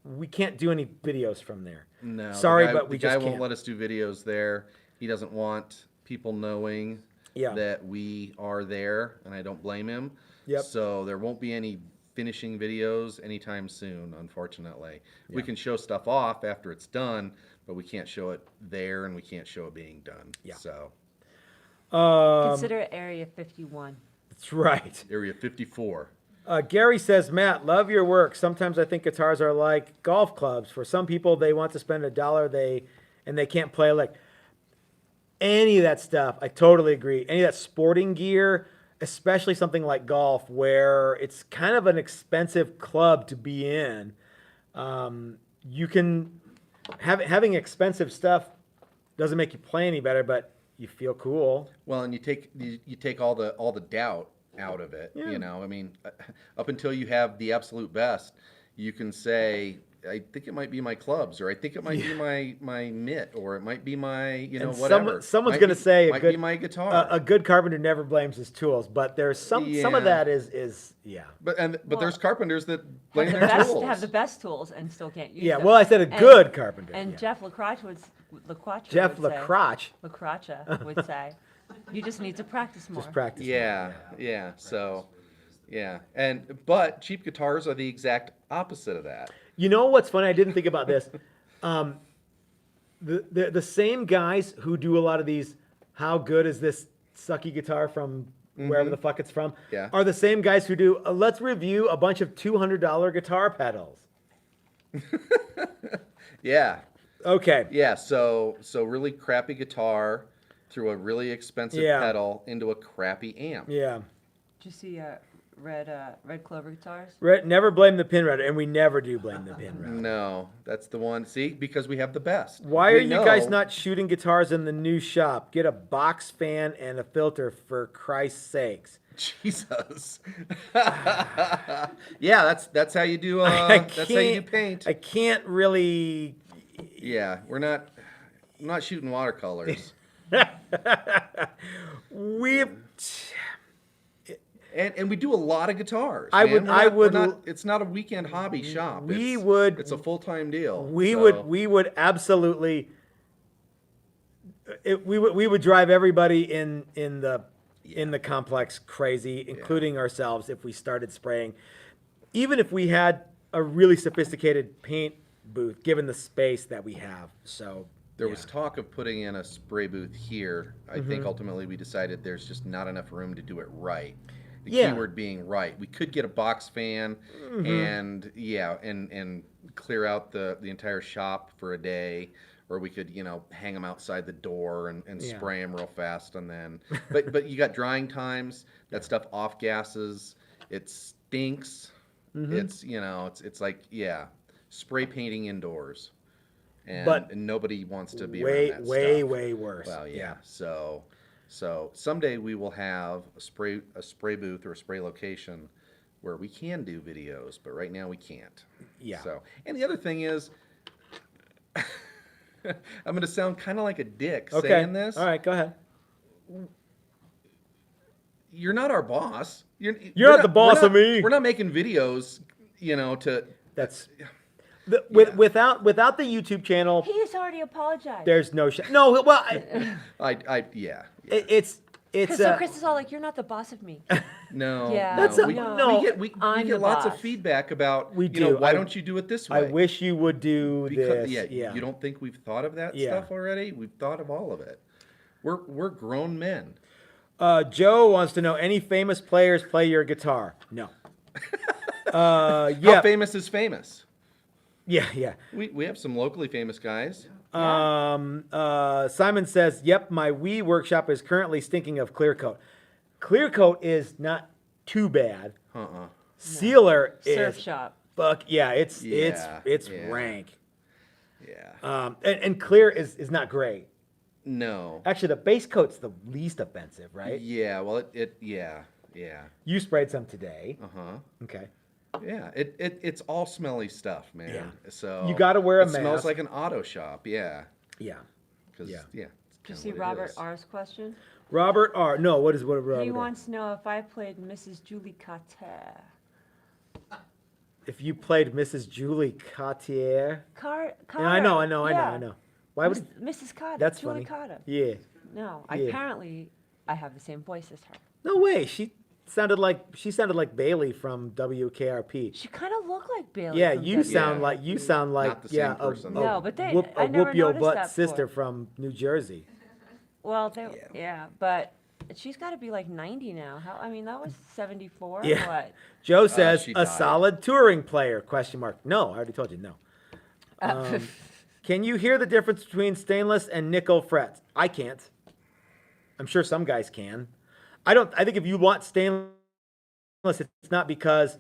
we can't do any videos from there. No. Sorry, the guy, but we the guy just won't can't. let us do videos there. He doesn't want people knowing Yeah. that we are there, and I don't blame him. Yep. So there won't be any finishing videos anytime soon, unfortunately. We can show stuff off after it's done, but we can't show it there, and we can't show it being done. Yeah. So Consider Area 51. That's right. Area 54. Gary says, Matt, love your work. Sometimes I think guitars are like golf clubs. For some people, they want to spend $1 and they can't play like any of that stuff. I totally agree. Any of that sporting gear, especially something like golf, where it's kind of an expensive club to be in. You can having expensive stuff doesn't make you play any better, but you feel cool. Well, and you take all the doubt out of it. Yeah. You know, I mean, up until you have the absolute best, you can say, I think it might be my clubs, or I think it might be my mitt, or it might be my, And whatever. someone's Might going to be- say might be my guitar. a good carpenter never blames his tools, but there's some of Yeah. that is yeah. but Well, there's carpenters that Have blame the, their best, tools. have the best tools and still can't use Yeah, them. well, I said a And- good carpenter. And yeah. Jeff LaCroix would Jeff would say, LaCroix. Lacrocha would say, you just need to practice more. Just practice. Yeah. So, yeah, but cheap guitars are the exact opposite of that. You know what's funny? I didn't think about this. The same guys who do a lot of these, how good is this sucky guitar from wherever the fuck it's from, Yeah. are the same guys who do, let's review a bunch of $200 guitar pedals. Yeah, Okay. yeah. So really crappy guitar through a really expensive Yeah. pedal into a crappy amp. Yeah. Did you see Red Clover guitars? Never blame the pin router, and we never do blame the pin router. No, that's the one. See, because we have the best. Why We are you guys know- not shooting guitars in the new shop? Get a box fan and a filter for Christ's sakes. Jesus. Yeah, that's how you do. That's how you do paint. I can't really. Yeah, I'm not shooting watercolors. We've. And we do a lot of guitars. I man. would- We're I not- we're would- not- It's not a weekend hobby shop. We It's- would- It's a full-time deal. We so- would absolutely. We would drive everybody in the complex crazy, including ourselves, if we started spraying. Even if we had a really sophisticated paint booth, given the space that we have. So There was talk of putting in a spray booth here. I think Mm-hmm. ultimately we decided there's just not enough room to do it right. The Yeah. keyword being right. We could get a box fan and and clear out the entire shop for a day, or we could hang them outside the door and Yeah. spray them real fast, and then but you got drying times. That stuff off gases. It stinks. Mm-hmm. It's like spray painting indoors. And, But and nobody wants to be way around that way stuff. way worse. Well, yeah. So someday we will have a spray booth or a spray location where we can do videos, but right now we can't. Yeah. So, and the other thing is, I'm going to sound kind of like a dick Okay. saying this. All right, go ahead. You're not our boss. You're we're not the boss we're of not- me. We're not making videos, to. That's without the YouTube channel. He has already apologized. There's no no. Well, it's So Chris is all like, "You're not the boss of me." No, Yeah. That's no. a- we, no. we I'm get the lots of boss. feedback about We do. why don't you do it this way? I wish you would do Because, this. you don't think we've thought of that Yeah. stuff already? We've thought of all of it. We're grown men. Joe wants to know, any famous players play your guitar? No. How Yeah. famous is famous? Yeah. We have some locally famous guys. Simon says, "Yep, my Wii workshop is currently stinking of clear coat. Clear coat is not too bad. Sealer Surf is shop. fuck yeah. It's Yeah, rank. Yeah. And clear is not great. No. Actually, the base coat's the least offensive, right? Yeah. Well, yeah. You sprayed some today. Okay. Yeah. It's all smelly stuff, man. Yeah. So You gotta wear a It smells mask. like an auto shop. Yeah. Yeah. 'Cause, Yeah. it's Did you kinda see what it Robert is. R.'s question? Robert R. No, what Robert He R? wants to know if I played Mrs. Julie Carter. If you played Mrs. Julie Cartier. Carter. Yeah, I know. Why would Mrs. Carter? that's Julie funny? Carter. Yeah. No, Yeah. apparently I have the same voice as her. No way. She sounded like Bailey from WKRP. She kind of looked like Bailey. Yeah, from you W. sound like Not the same person. No, but whoop, I a never whoop your noticed butt that sister before. from New Jersey. Well, but she's got to be like 90 now. How? I mean, that was 74. Yeah. What? Joe says she a died. solid touring player? Question mark. No, I already told you no. Can you hear the difference between stainless and nickel frets? I can't. I'm sure some guys can. I don't. I think if you want stainless, it's not because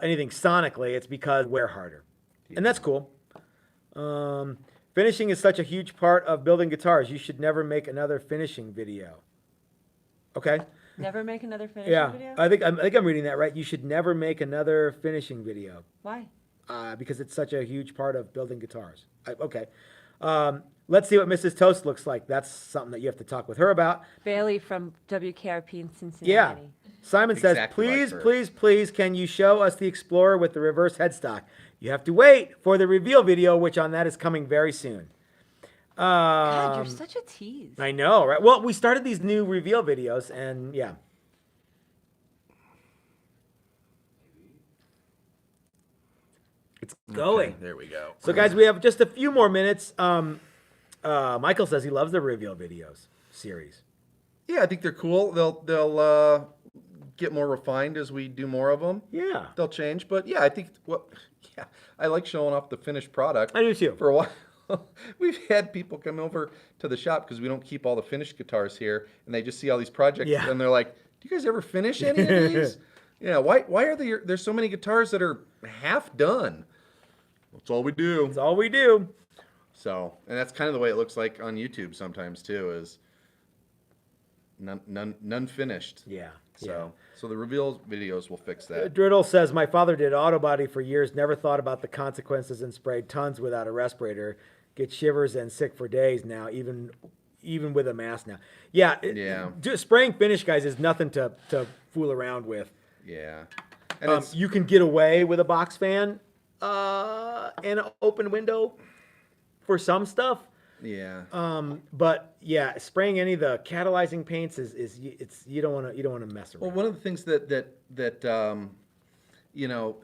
anything sonically. It's because wear harder, and that's cool. Finishing is such a huge part of building guitars. You should never make another finishing video. Okay. Never make another finishing Yeah, video? I think I'm reading that right. You should never make another finishing video Why? because it's such a huge part of building guitars. Okay. Let's see what Mrs. Toast looks like. That's something that you have to talk with her about. Bailey from WKRP in Cincinnati. Yeah. Simon says, Exactly like please, her. please, please, can you show us the Explorer with the reverse headstock? You have to wait for the reveal video, which on that is coming very soon. God, you're such a tease. I know, right? Well, we started these new reveal videos, and yeah. It's going. Okay, there we go. So, guys, we have just a few more minutes. Michael says he loves the reveal videos series. Yeah, I think they're cool. They'll get more refined as we do more of them. Yeah, They'll change, but yeah, I think yeah, I like showing off the finished product. I do too. For a while, we've had people come over to the shop because we don't keep all the finished guitars here, and they just see all these projects, Yeah. and they're like, "Do you guys ever finish any of these?" Yeah. Why are there's so many guitars that are half done? That's all we do. That's all we do. So, and that's kind of the way it looks like on YouTube sometimes too. Is none finished. Yeah. So the reveal videos will fix that. Driddle says, my father did auto body for years, never thought about the consequences and sprayed tons without a respirator. Get shivers and sick for days now, even with a mask now. Yeah. Yeah. Spraying finish, guys, is nothing to fool around with. Yeah. And it's, You can get away with a box fan and an open window for some stuff. yeah. But yeah, spraying any of the catalyzing paints is you don't want to mess around. Well, one of the things that you know,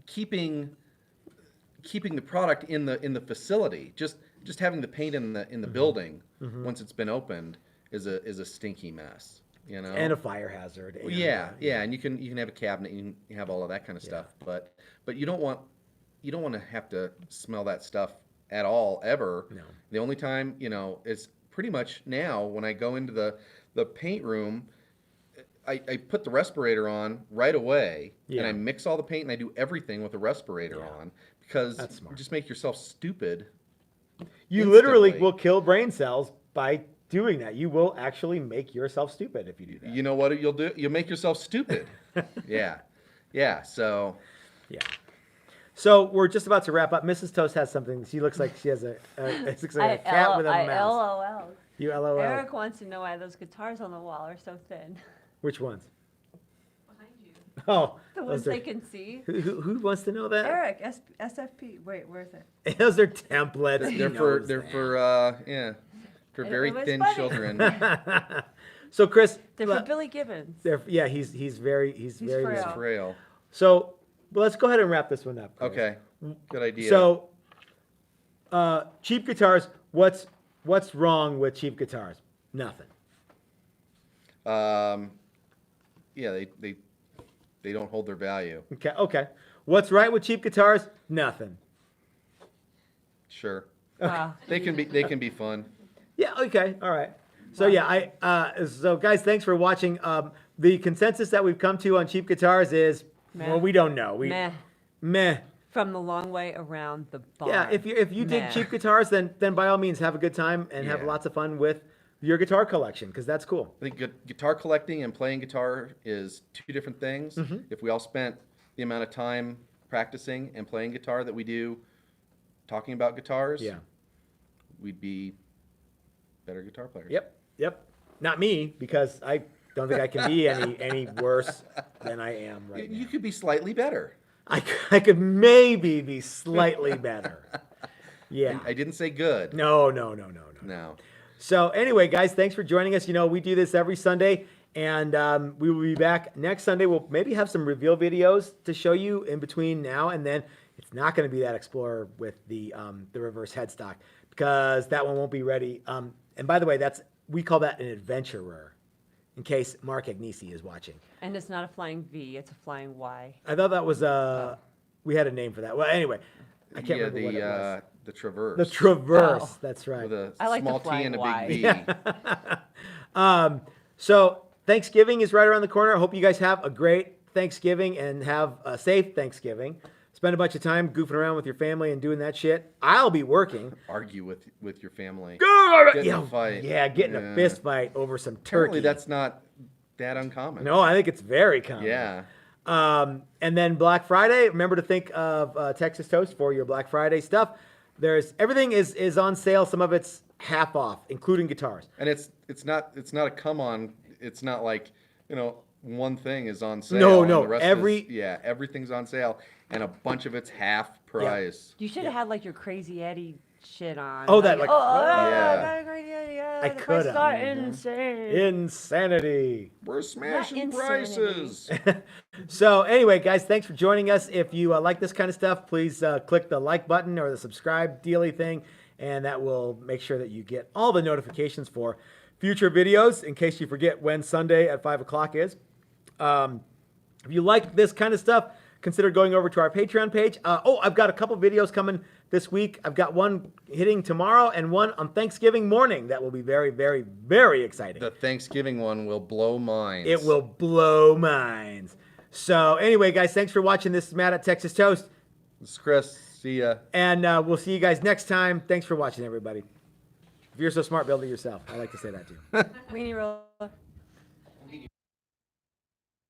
keeping the product in the facility, just having the paint in the building once it's been opened is a stinky mess, you know. And a fire hazard. And, Yeah, and you can have a cabinet, you can have all of that kind of stuff, but you don't want to have to smell that stuff at all ever. No. The only time, is pretty much now when I go into the paint room, I put the respirator on right away, Yeah. and I mix all the paint and I do everything with the respirator on because That's smart. you just make yourself stupid. You literally instantly. will kill brain cells by doing that. You will actually make yourself stupid if you do that. You know what you'll do? You'll make yourself stupid. Yeah. So Yeah. So we're just about to wrap up. Mrs. Toast has something. She looks like she has it looks like a cat with a mouse. LOL. You LOL. Eric wants to know why those guitars on the wall are so thin. Which ones? Behind you. Oh, The ones those are, they can see. who wants to know that? Eric, SFP. Wait, where is it? Those are templates. He they're knows that. for It very was thin funny. children. So Chris, They're for Billy Gibbons. he's very frail. little. Frail. So let's go ahead and wrap this one up. Chris. Okay. Good idea. So, cheap guitars. What's wrong with cheap guitars? Nothing. Yeah, they don't hold their value. Okay. What's right with cheap guitars? Nothing. Sure. Wow. They can be fun. Yeah. Okay. All right. So yeah, so guys, thanks for watching. The consensus that we've come to on cheap guitars is, Meh. well, we don't know. Meh. From the long way around the bar. Yeah. If you dig Meh. cheap guitars, then by all means have a good time and have Yeah. lots of fun with your guitar collection because that's cool. I think guitar collecting and playing guitar is two different things. Mm-hmm. If we all spent the amount of time practicing and playing guitar that we do talking about guitars, Yeah. we'd be better guitar players. Yep. Not me because I don't think I can be any worse than I am right You now. could be slightly better. I could maybe be slightly better. Yeah. I didn't say good. No. No. So anyway, guys, thanks for joining us. We do this every Sunday, and we will be back next Sunday. We'll maybe have some reveal videos to show you in between now and then. It's not going to be that Explorer with the reverse headstock because that one won't be ready. And by the way, that's we call that an adventurer, in case Mark Agnesi is watching. And it's not a flying V, it's a flying Y. I thought that was we had a name for that. Well, anyway, I can't Yeah, remember what it was. the Traverse. The Traverse. Oh. That's right. With a I like the small T flying and a Y. big V. So Thanksgiving is right around the corner. I hope you guys have a great Thanksgiving and have a safe Thanksgiving. Spend a bunch of time goofing around with your family and doing that shit. I'll be working. Argue with your family. Get in a fight. Yeah, getting a Yeah. fist fight over some Apparently turkey. that's not that uncommon. No, I think it's very common. Yeah. And then Black Friday, remember to think of Texas Toast for your Black Friday stuff. Everything is on sale. Some of it's half off, including guitars. And it's not a come on. It's not like, one thing is on sale. No, and no, the rest everything's on sale, and a bunch of it's half price. You should have had like your Crazy Eddie shit on. Oh, that, like- Yeah. Crazy Eddie, I the prices coulda. are insane. Insanity. We're smashing insanity. prices. So anyway, guys, thanks for joining us. If you like this kind of stuff, please click the like button or the subscribe dealy thing, and that will make sure that you get all the notifications for future videos in case you forget when Sunday at 5 o'clock is. If you like this kind of stuff, consider going over to our Patreon page. I've got a couple videos coming this week. I've got one hitting tomorrow and one on Thanksgiving morning that will be very, very, very exciting. The Thanksgiving one will blow minds. It will blow minds. So anyway, guys, thanks for watching. This is Matt at Texas Toast, This is Chris. See ya. and we'll see you guys next time. Thanks for watching, everybody. If you're so smart, build it yourself. I like to say that too. Weenie roller.